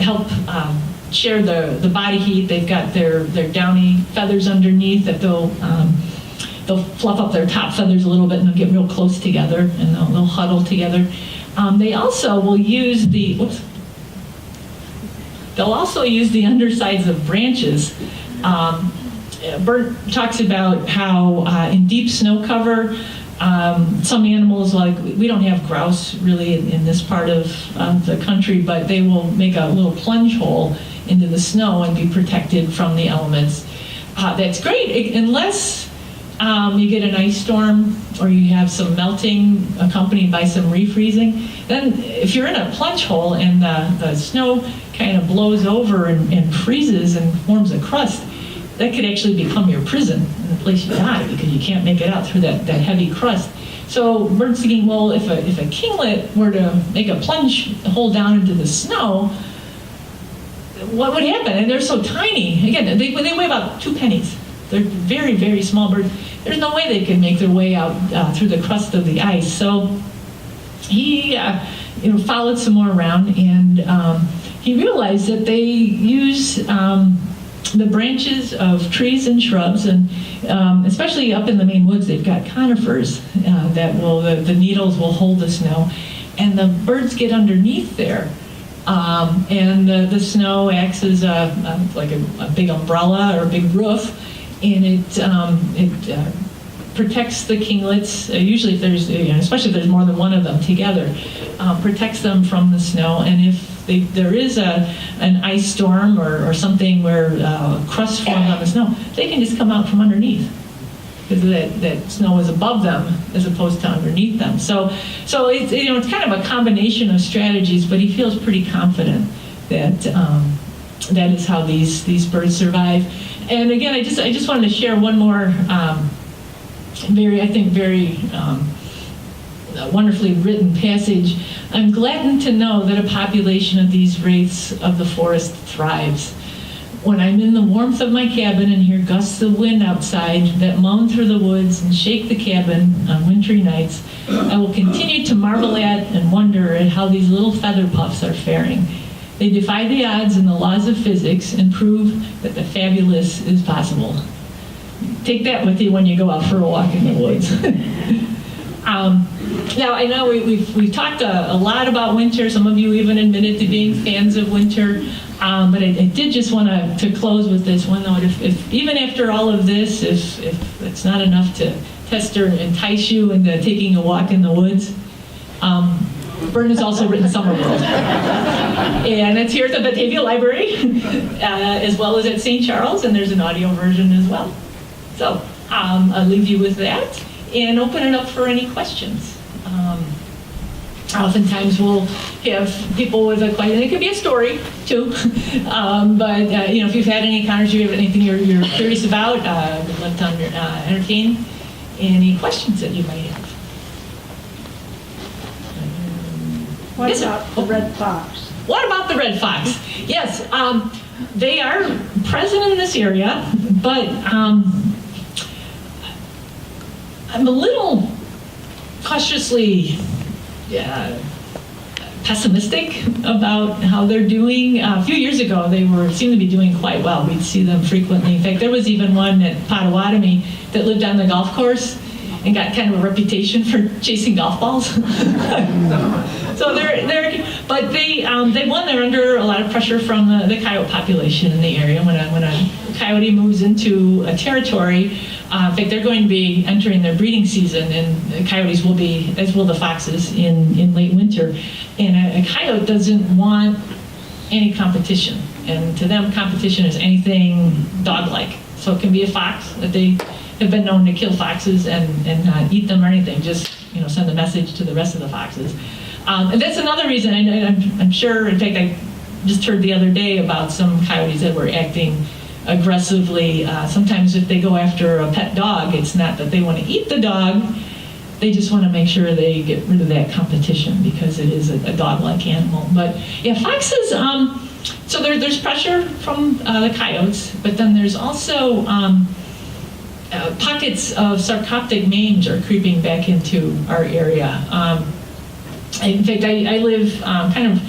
help share the body heat. They've got their downy feathers underneath that they'll fluff up their top feathers a little bit, and they'll get real close together, and they'll huddle together. They also will use They'll also use the undersides of branches. Bert talks about how in deep snow cover, some animals, like we don't have grouse really in this part of the country, but they will make a little plunge hole into the snow and be protected from the elements. That's great, unless you get an ice storm or you have some melting accompanied by some refreezing. Then if you're in a plunge hole and the snow kind of blows over and freezes and forms a crust, that could actually become your prison and the place you die, because you can't make it out through that heavy crust. So Bert's thinking, well, if a kinglet were to make a plunge hole down into the snow, what would happen? And they're so tiny. Again, they weigh about 2 pennies. They're very, very small birds. There's no way they could make their way out through the crust of the ice. So he followed some more around, and he realized that they use the branches of trees and shrubs, and especially up in the Maine woods, they've got conifers that the needles will hold the snow, and the birds get underneath there. And the snow acts as like a big umbrella or a big roof, and it protects the kinglets. Usually, if there's, especially if there's more than one of them together, protects them from the snow. And if there is an ice storm or something where crust forms on the snow, they can just come out from underneath, because that snow is above them as opposed to underneath them. So it's, it's kind of a combination of strategies, but he feels pretty confident that that is how these birds survive. And again, I just wanted to share one more very wonderfully written passage. I'm gladdened to know that a population of these wraiths of the forest thrives. When I'm in the warmth of my cabin and hear gusts of wind outside that moan through the woods and shake the cabin on wintry nights, I will continue to marvel at and wonder at how these little feather puffs are faring. They defy the odds and the laws of physics and prove that the fabulous is possible. Take that with you when you go out for a walk in the woods. Now, I know we've talked a lot about winter. Some of you even admitted to being fans of winter. But I did just want to close with this one note. If even after all of this, if it's not enough to test or entice you into taking a walk in the woods, Bern has also written Summer World. And it's here at the Batavia Library, as well as at St. Charles, and there's an audio version as well. So I'll leave you with that and open it up for any questions. Oftentimes we'll have people with a question. It could be a story too, but if you've had any encounters, you have anything you're curious about, we'd love to entertain any questions that you might have. What Yes, about the red fox? What about the red fox? Yes, they are present in this area, but I'm a little cautiously pessimistic about how they're doing. A few years ago, they seemed to be doing quite well. We'd see them frequently. In fact, there was even one at Potawatomi that lived on the golf course and got kind of a reputation for chasing golf balls. So but they won. They're under a lot of pressure from the coyote population in the area. When a coyote moves into a territory, in fact, they're going to be entering their breeding season, and coyotes will be, as will the foxes, in late winter. And a coyote doesn't want any competition, and to them, competition is anything dog-like. So it can be a fox that they have been known to kill foxes and not eat them or anything. Just send a message to the rest of the foxes. And that's another reason. And I'm sure. In fact, I just heard the other day about some coyotes that were acting aggressively. Sometimes if they go after a pet dog, it's not that they want to eat the dog. They just want to make sure they get rid of that competition because it is a dog-like animal. But yeah, foxes. So there's pressure from the coyotes, but then there's also pockets of sarcoptic mange are creeping back into our area. In fact, I live kind of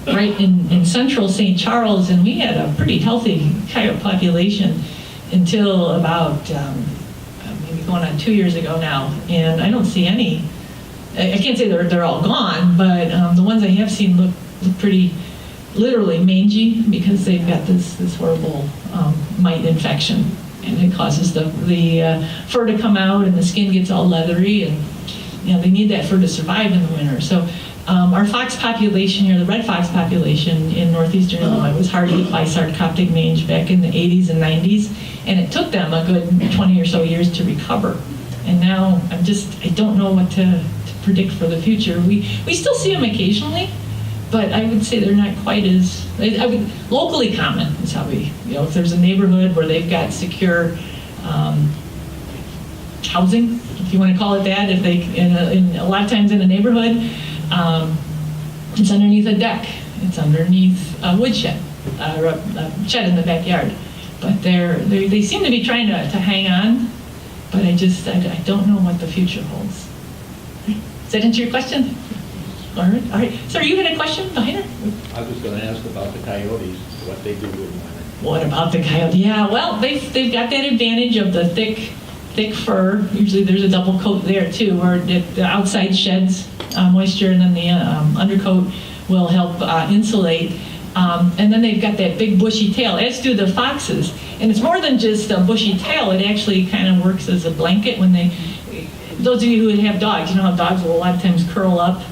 right in central St. Charles, and we had a pretty healthy coyote population until about maybe going on 2 years ago now. And I don't see any. I can't say they're all gone, but the ones I have seen look pretty literally mangy because they've got this horrible mite infection, and it causes the fur to come out, and the skin gets all leathery, and they need that fur to survive in the winter. So our fox population here, the red fox population in northeastern Illinois, was hard hit by sarcoptic mange back in the 80s and 90s, and it took them a good 20 or so years to recover. And now I don't know what to predict for the future. We still see them occasionally, but I would say they're not quite as locally common. Is how if there's a neighborhood where they've got secure housing, if you want to call it that, if they in a lot of times in a neighborhood, it's underneath a deck, it's underneath a woodshed, or a shed in the backyard. But they seem to be trying to hang on, but I don't know what the future holds. Does that answer your question? All right. So you had a question behind her? I was going to ask about the coyotes, what they do in winter. What about the coyote? Yeah, well, they've got that advantage of the thick fur. Usually there's a double coat there too, where the outside sheds moisture, and then the undercoat will help insulate. And then they've got that big bushy tail, as do the foxes. And it's more than just a bushy tail. It actually kind of works as a blanket when those of you who have dogs, you know how dogs will a lot of times curl up.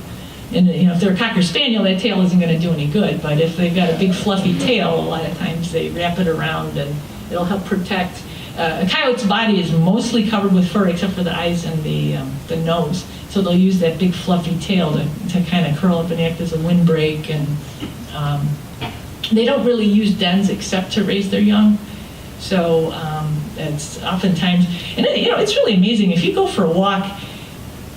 And if they're a Cocker Spaniel, that tail isn't going to do any good. But if they've got a big fluffy tail, a lot of times they wrap it around and it'll help protect. A coyote's body is mostly covered with fur except for the eyes and the nose. So they'll use that big fluffy tail to kind of curl up and act as a windbreak. And they don't really use dens except to raise their young. So it's oftentimes, and it's really amazing. If you go for a walk,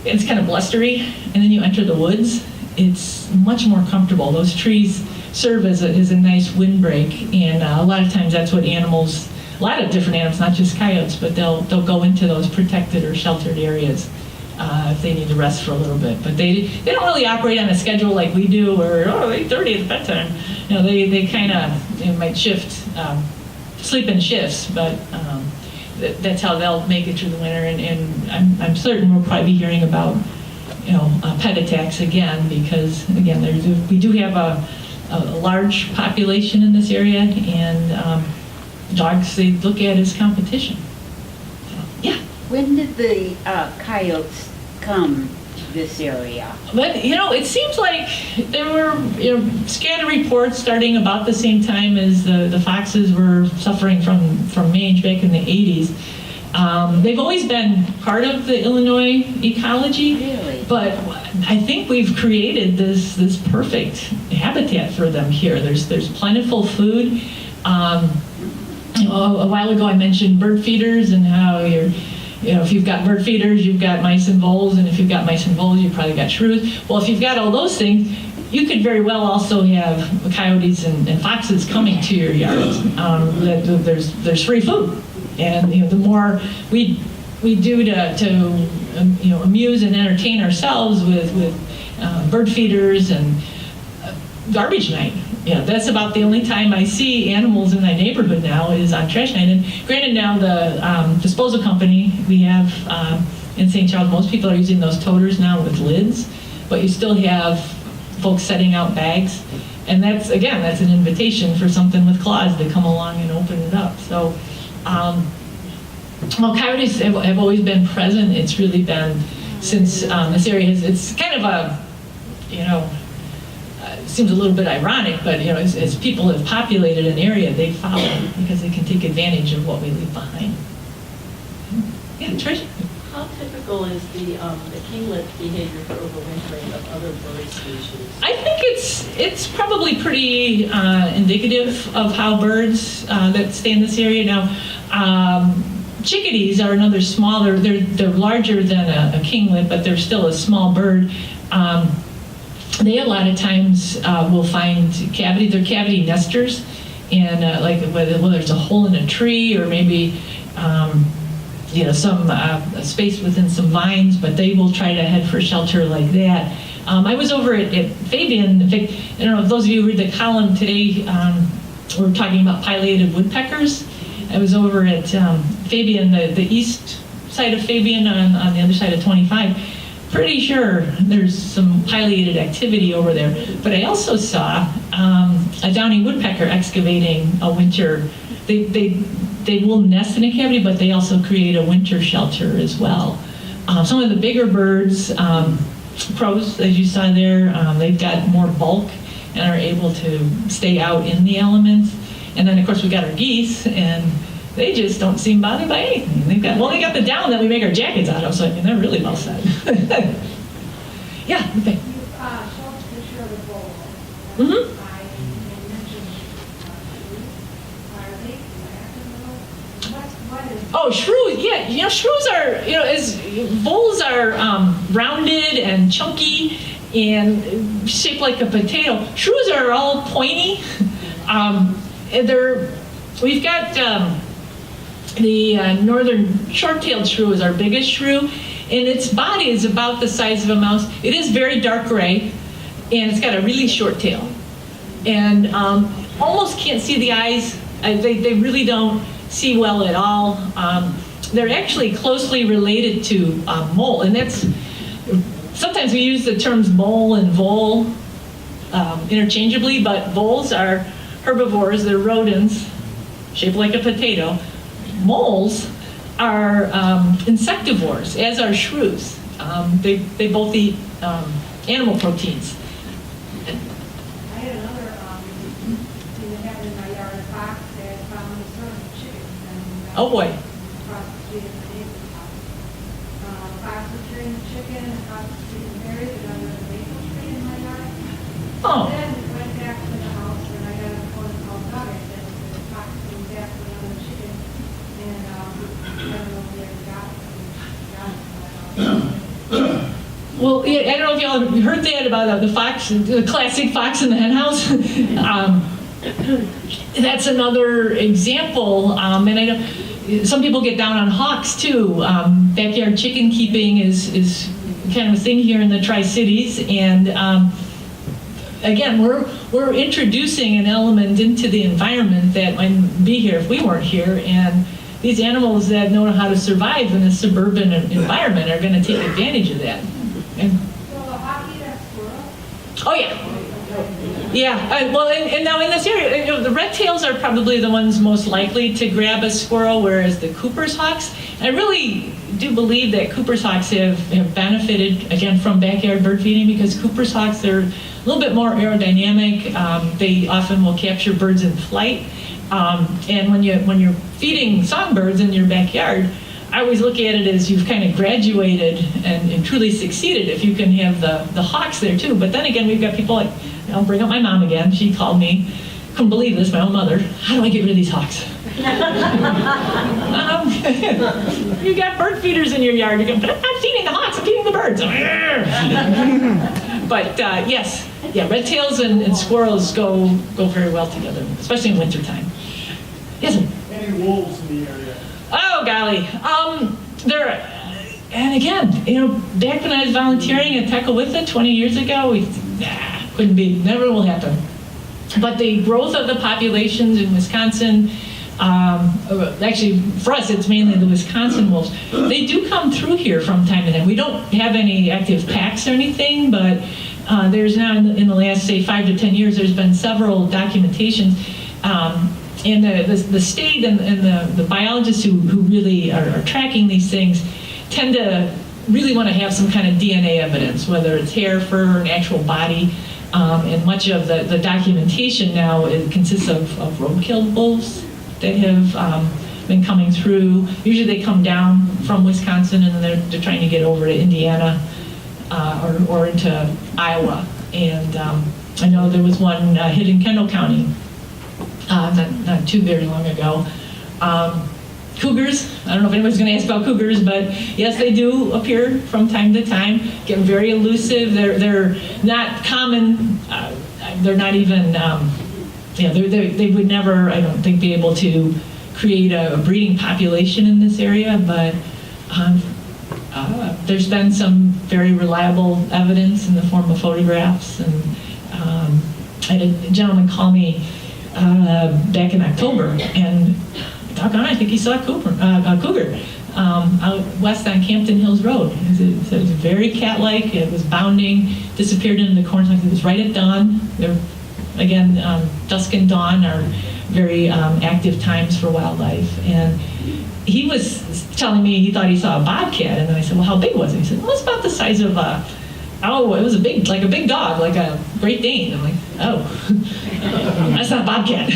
it's kind of blustery, and then you enter the woods, it's much more comfortable. Those trees serve as a nice windbreak, and a lot of times that's what animals, a lot of different animals, not just coyotes, but they'll go into those protected or sheltered areas if they need to rest for a little bit. But they don't really operate on a schedule like we do, or 8:30 at bedtime. They kind of might shift, sleep in shifts, but that's how they'll make it through the winter. And I'm certain we'll probably be hearing about pet attacks again, because again we do have a large population in this area, and dogs they look at as competition. So, yeah. When did the coyotes come to this area? But it seems like there were scattered reports starting about the same time as the foxes were suffering from mange back in the 80s. They've always been part of the Illinois ecology, Really? but I think we've created this perfect habitat for them here. There's plentiful food. A while ago I mentioned bird feeders and how if you've got bird feeders, you've got mice and voles, and if you've got mice and voles, you've probably got shrews. Well, if you've got all those things, you could very well also have coyotes and foxes coming to your yards. There's free food, and the more we do to amuse and entertain ourselves with bird feeders and garbage night. That's about the only time I see animals in my neighborhood now is on trash night. And granted, now the disposal company we have in St. Charles, most people are using those toters now with lids, but you still have folks setting out bags. And that's an invitation for something with claws to come along and open it up. So, coyotes have always been present. It's really been since this area it's kind of a, seems a little bit ironic, but as people have populated an area, they follow because they can take advantage of what we leave behind. Yeah, Trish? How typical is the kinglet behavior for overwintering of other bird species? I think it's probably pretty indicative of how birds that stay in this area now. Chickadees are another smaller. They're larger than a kinglet, but they're still a small bird. They a lot of times will find cavity. They're cavity nesters, and whether there's a hole in a tree or maybe some space within some vines, but they will try to head for shelter like that. I was over at Fabian. In fact, I don't know if those of you read the column today. We're talking about pileated woodpeckers. I was over at Fabian, the east side of Fabian on the other side of 25. Pretty sure there's some pileated activity over there. But I also saw a downy woodpecker excavating a winter. They will nest in a cavity, but they also create a winter shelter as well. Some of the bigger birds, crows, as you saw there, they've got more bulk and are able to stay out in the elements. And then, of course, we got our geese, and they just don't seem bothered by anything. They got the down that we make our jackets out of, so they're really well set. Yeah, okay. Showed a picture of the bull. Mm-hmm. You mentioned, are they black and what is? Oh, shrews, yeah, shrews are, voles are rounded and chunky and shaped like a potato. Shrews are all pointy. We've got the northern short-tailed shrew is our biggest shrew, and its body is about the size of a mouse. It is very dark gray, and it's got a really short tail. And almost can't see the eyes. They really don't see well at all. They're actually closely related to mole, and that's, sometimes we use the terms mole and vole interchangeably, but voles are herbivores, they're rodents, shaped like a potato. Moles are insectivores, as are shrews. They both eat animal proteins. I had another, thing that happened in my yard, a fox that found a sort of chickens and. Oh, boy. Across the street in the neighbor's house. Fox was carrying the chicken, and the fox was getting buried under the maple tree in my yard. Oh. Then went back to the house, and I got a phone call about it, and the fox came back with another chicken, and, I don't know if he ever got it. Well, yeah, I don't know if y'all heard that about the fox, the classic fox in the hen house. That's another example, and I know some people get down on hawks too. Backyard chicken keeping is kind of a thing here in the Tri-Cities, and again, we're introducing an element into the environment that might be here if we weren't here, and these animals that know how to survive in a suburban environment are going to take advantage of that. And, So the hockey, that squirrel, oh yeah, yeah. Well, and now in this area, the red tails are probably the ones most likely to grab a squirrel, whereas the Cooper's hawks. I really do believe that Cooper's hawks have benefited again from backyard bird feeding, because Cooper's hawks, they're a little bit more aerodynamic. They often will capture birds in flight. And when you're feeding songbirds in your backyard, I always look at it as you've kind of graduated and truly succeeded if you can have the hawks there too. But then again, we've got people like, I'll bring up my mom again. She called me, couldn't believe this, my own mother. How do I get rid of these hawks? You got bird feeders in your yard. You're going, but I'm not feeding the hawks, I'm feeding the birds. But yes, yeah, red tails and squirrels go very well together, especially in wintertime. Yes, sir? Any wolves in the area? Oh, golly. And again, back when I was volunteering at Tecawitha 20 years ago, couldn't be, never will happen. But the growth of the populations in Wisconsin, actually for us it's mainly the Wisconsin wolves, they do come through here from time to time. We don't have any active packs or anything, but there's now in the last, say, 5 to 10 years, there's been several documentations. And the state and the biologists who really are tracking these things tend to really want to have some kind of DNA evidence, whether it's hair, fur, an actual body. And much of the documentation now consists of roadkill wolves that have been coming through. Usually they come down from Wisconsin and then they're trying to get over to Indiana or into Iowa. And I know there was one hit in Kendall County not too very long ago. Cougars, I don't know if anybody's going to ask about cougars, but yes, they do appear from time to time, get very elusive. They're not common. They're not even, they would never, I don't think, be able to create a breeding population in this area, but there's been some very reliable evidence in the form of photographs. And I had a gentleman call me back in October, and doggone, I think he saw a cougar out west on Campton Hills Road. It was very cat-like. It was bounding, disappeared into the corn. It was right at dawn. Again, dusk and dawn are very active times for wildlife. And he was telling me he thought he saw a bobcat, and then I said, well, how big was it? He said, well, it's about the size of it was a big dog, like a Great Dane. I'm like, oh, that's not a bobcat.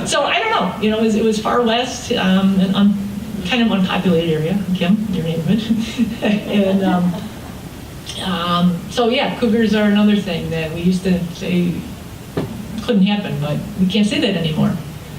So I don't know. It was far west, and kind of unpopulated area. Kim, your neighborhood. And so yeah, cougars are another thing that we used to say couldn't happen, but we can't say that anymore. Do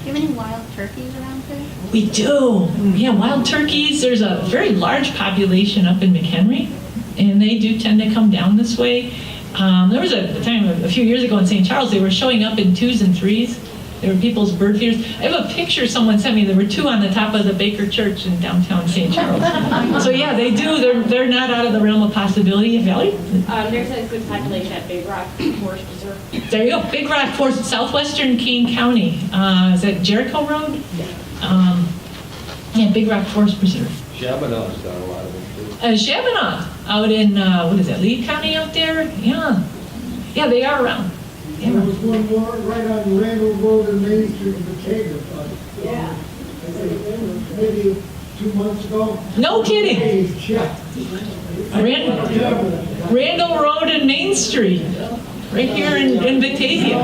you have any wild turkeys around here? We do. Yeah, wild turkeys. There's a very large population up in McHenry, and they do tend to come down this way. There was a time a few years ago in St. Charles, they were showing up in 2s and 3s. They were people's bird feeders. I have a picture someone sent me. There were 2 on the top of the Baker Church in downtown St. Charles. So yeah, they do. They're not out of the realm of possibility. Valerie? There's a good population at Big Rock Forest Preserve. There you go. Big Rock Forest, southwestern Kane County. Is that Jericho Road? Yeah, Big Rock Forest Preserve. Shabanaw's got a lot of them too. Shabana out in, Lee County out there? Yeah. Yeah, they are around. And there was one more right on Randall Road and Main Street in Batavia. Yeah. Maybe 2 months ago. No kidding. Yeah. Randall Road and Main Street, right here in Batavia.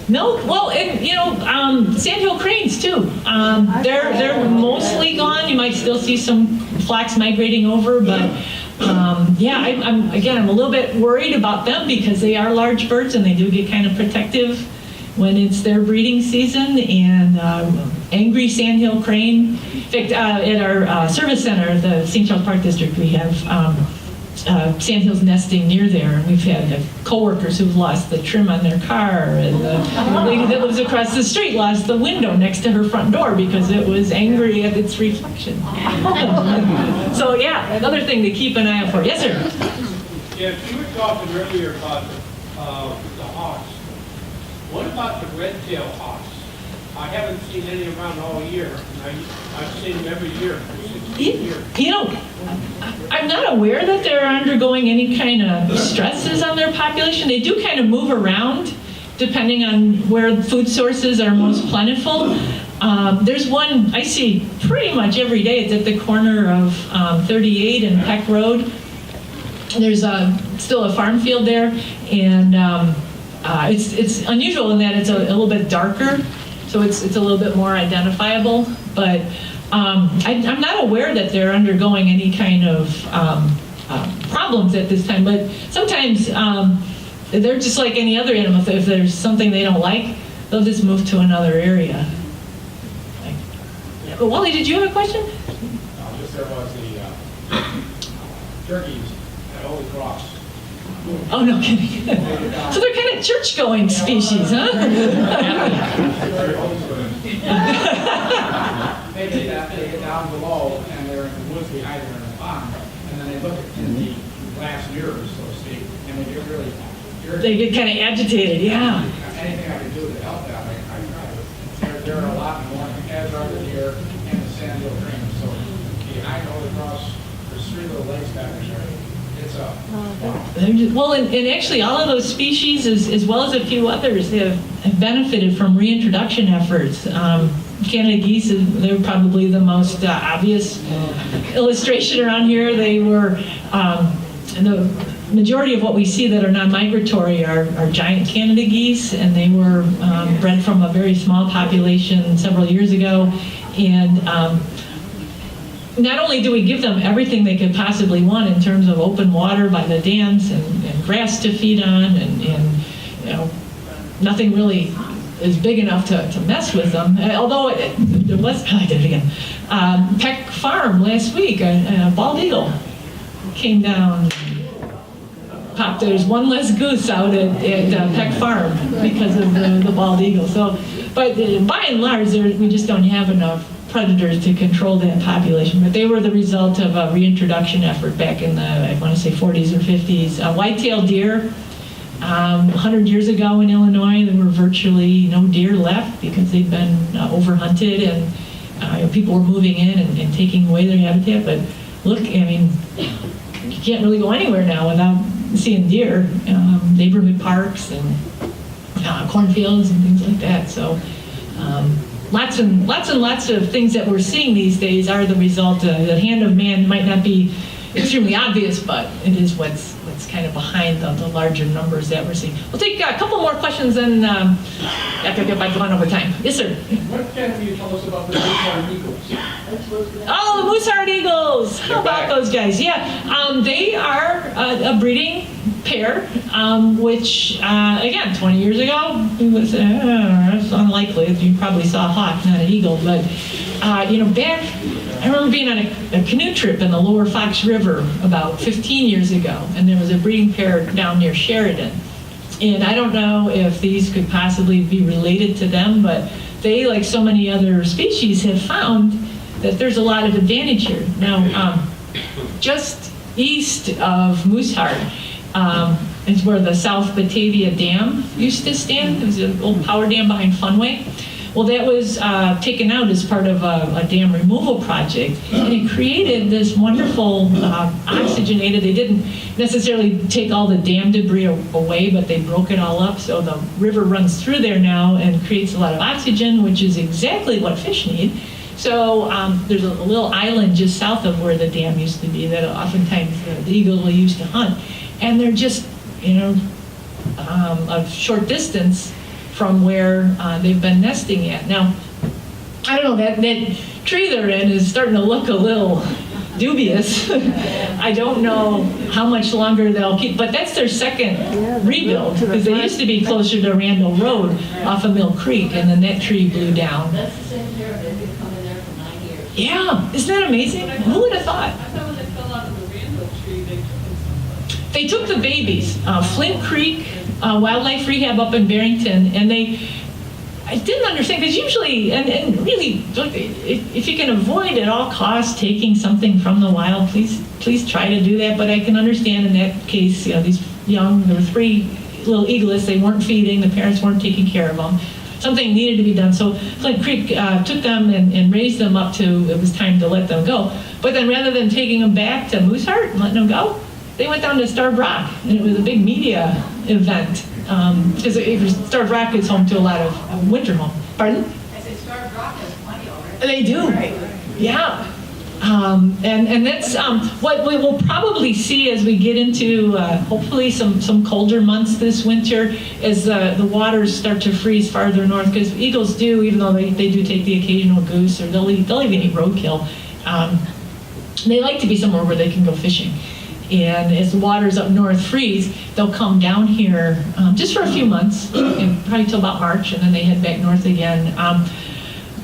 No, well, and Sandhill cranes too. They're mostly gone. You might still see some flocks migrating over, but yeah, I'm a little bit worried about them because they are large birds and they do get kind of protective when it's their breeding season. And angry sandhill crane. In fact, at our service center, the St. Charles Park District, we have sandhills nesting near there, and we've had coworkers who've lost the trim on their car, and the lady that lives across the street lost the window next to her front door because it was angry at its reflection. So yeah, another thing to keep an eye out for. Yes, sir. Yes, you were talking earlier about the hawks. What about the red-tailed hawks? I haven't seen any around all year. I've seen them every year for 16 years. I'm not aware that they're undergoing any kind of stresses on their population. They do kind of move around depending on where food sources are most plentiful. There's one I see pretty much every day. It's at the corner of 38 and Peck Road. There's still a farm field there, and it's unusual in that it's a little bit darker. So it's a little bit more identifiable, but I'm not aware that they're undergoing any kind of problems at this time. But sometimes they're just like any other animal. If there's something they don't like, they'll just move to another area. But Wally, did you have a question? Just there was the turkeys at Holy Cross. Oh, no kidding. So they're kind of church-going species, huh? They get down below and they're in the woods behind there in the pond, and then they look in the glass mirrors, so to speak, and they get really irritated. They get kind of agitated, yeah. Anything I can do to help that, I try. There are a lot more, as are the deer and the sandhill cranes. So behind Holy Cross, there's 3 little lakes back there. It's a Well, and actually all of those species, as well as a few others, have benefited from reintroduction efforts. Canada geese, they're probably the most obvious illustration around here. They were, the majority of what we see that are non-migratory are giant Canada geese, and they were bred from a very small population several years ago. And not only do we give them everything they could possibly want in terms of open water by the dams and grass to feed on, and nothing really is big enough to mess with them. Although there was, I did it again, Peck Farm last week, a bald eagle came down, popped. There's one less goose out at Peck Farm because of the bald eagle. So, but by and large, we just don't have enough predators to control that population, but they were the result of a reintroduction effort back in the, I want to say 40s or 50s. White-tailed deer, 100 years ago in Illinois, there were virtually no deer left because they'd been overhunted, and people were moving in and taking away their habitat. But look, I mean, you can't really go anywhere now without seeing deer. Neighborhood parks and cornfields and things like that. So. Lots and lots of things that we're seeing these days are the result of the hand of man. Might not be extremely obvious, but it is what's kind of behind the larger numbers that we're seeing. We'll take a couple more questions and after I get back on over time. Yes, sir. What can you tell us about the Mooseheart Eagles? Oh, the Mooseheart Eagles. How about those guys? Yeah, they are a breeding pair, which, again, 20 years ago, it was it's unlikely. You probably saw a hawk, not an eagle. But, back, I remember being on a canoe trip in the Lower Fox River about 15 years ago, and there was a breeding pair down near Sheridan. And I don't know if these could possibly be related to them, but they, like so many other species, have found that there's a lot of advantage here. Now, just east of Mooseheart is where the South Batavia Dam used to stand. It was an old power dam behind Funway. Well, that was taken out as part of a dam removal project, and it created this wonderful oxygenated. They didn't necessarily take all the dam debris away, but they broke it all up, so the river runs through there now and creates a lot of oxygen, which is exactly what fish need. So there's a little island just south of where the dam used to be that oftentimes the eagle will use to hunt, and they're just, a short distance from where they've been nesting at. Now, I don't know, that tree they're in is starting to look a little dubious. I don't know how much longer they'll keep, but that's their second rebuild, because they used to be closer to Randall Road off of Mill Creek, and then that tree blew down. That's the same pair, they've been coming there for 9 years. Yeah, isn't that amazing? Who would have thought? I thought when they fell out of the Randall tree, they took them someplace. They took the babies, Flint Creek Wildlife Rehab up in Barrington, and I didn't understand, because usually, and really, look, if you can avoid at all costs taking something from the wild, please try to do that. But I can understand in that case, these there were 3 little eaglets, they weren't feeding, the parents weren't taking care of them. Something needed to be done. So Flint Creek took them and raised them up to, it was time to let them go. But then rather than taking them back to Mooseheart and letting them go, they went down to Starved Rock, and it was a big media event. Because Starved Rock is home to a lot of winter home. Pardon? I said Starved Rock has plenty already. They do. Yeah. And that's what we will probably see as we get into hopefully some colder months this winter, as the waters start to freeze farther north, because eagles do, even though they do take the occasional goose, or they'll even eat roadkill, they like to be somewhere where they can go fishing. And as the waters up north freeze, they'll come down here just for a few months, probably till about March, and then they head back north again.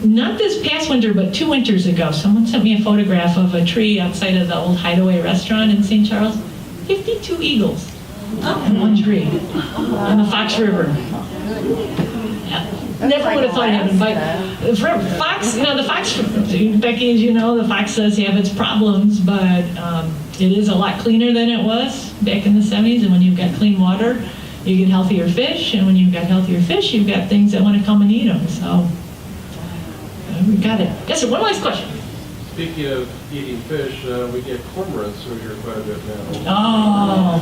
Not this past winter, but 2 winters ago, someone sent me a photograph of a tree outside of the old Hideaway restaurant in St. Charles. 52 eagles in one tree on the Fox River. Yeah. Never would have thought it happened, but for fox, the fox, Becky, as you know, the fox does have its problems, but it is a lot cleaner than it was back in the 70s, and when you've got clean water, you get healthier fish, and when you've got healthier fish, you've got things that want to come and eat them, so we got it. Yes, sir, one last question. Speaking of eating fish, we get cormorants through here quite a bit now. Oh.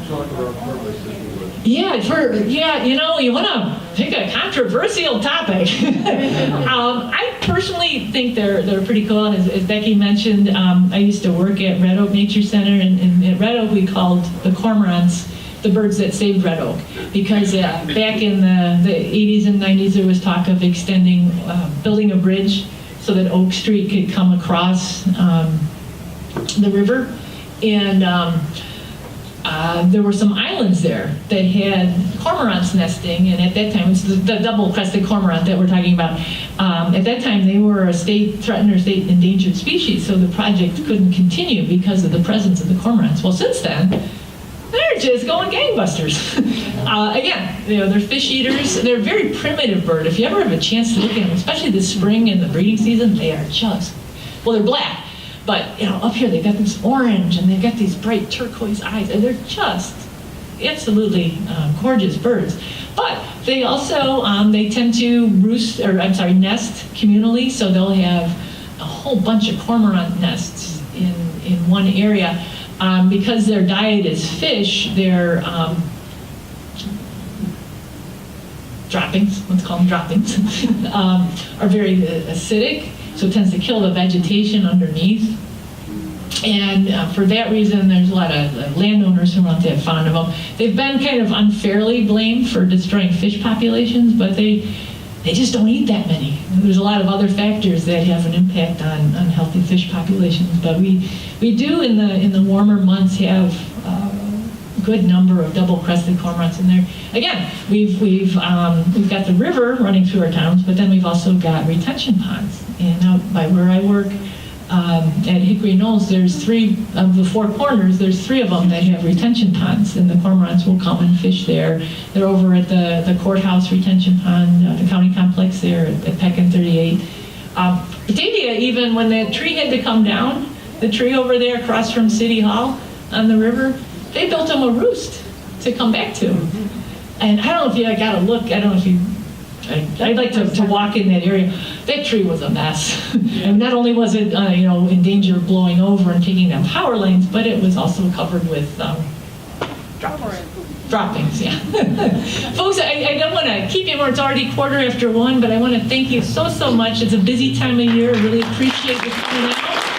Talk about cormorants if you would. Yeah, you want to pick a controversial topic. I personally think they're pretty cool. And as Becky mentioned, I used to work at Red Oak Nature Center, and at Red Oak we called the cormorants the birds that saved Red Oak, because back in the 80s and 90s there was talk of extending, building a bridge so that Oak Street could come across the river, and there were some islands there that had cormorants nesting, and at that time, it's the double-crested cormorant that we're talking about. At that time, they were a state threatened or state endangered species, so the project couldn't continue because of the presence of the cormorants. Well, since then, they're just going gangbusters. Again, they're fish eaters. They're a very primitive bird. If you ever have a chance to look at them, especially this spring and the breeding season, they are just, well, they're black. But, up here they've got this orange, and they've got these bright turquoise eyes, and they're just absolutely gorgeous birds. But they also, they tend to nest communally, so they'll have a whole bunch of cormorant nests in one area. Because their diet is fish, their droppings, let's call them droppings, are very acidic, so it tends to kill the vegetation underneath. And for that reason, there's a lot of landowners who aren't that fond of them. They've been kind of unfairly blamed for destroying fish populations, but they just don't eat that many. There's a lot of other factors that have an impact on healthy fish populations, but we do in the warmer months have a good number of double-crested cormorants in there. Again, we've got the river running through our towns, but then we've also got retention ponds. And out by where I work at Hickory Knolls, there's 3 of the 4 corners. There's 3 of them that have retention ponds, and the cormorants will come and fish there. They're over at the courthouse retention pond, the county complex there at Peck and 38. Batavia, even when that tree had to come down, the tree over there across from City Hall on the river, they built them a roost to come back to. And I don't know if you got to look. I don't know if you I'd like to walk in that area. That tree was a mess. And not only was it, in danger of blowing over and taking down power lines, but it was also covered with droppings, yeah. Folks, I don't want to keep you more. It's already 1:15, but I want to thank you so much. It's a busy time of year. I really appreciate you coming out.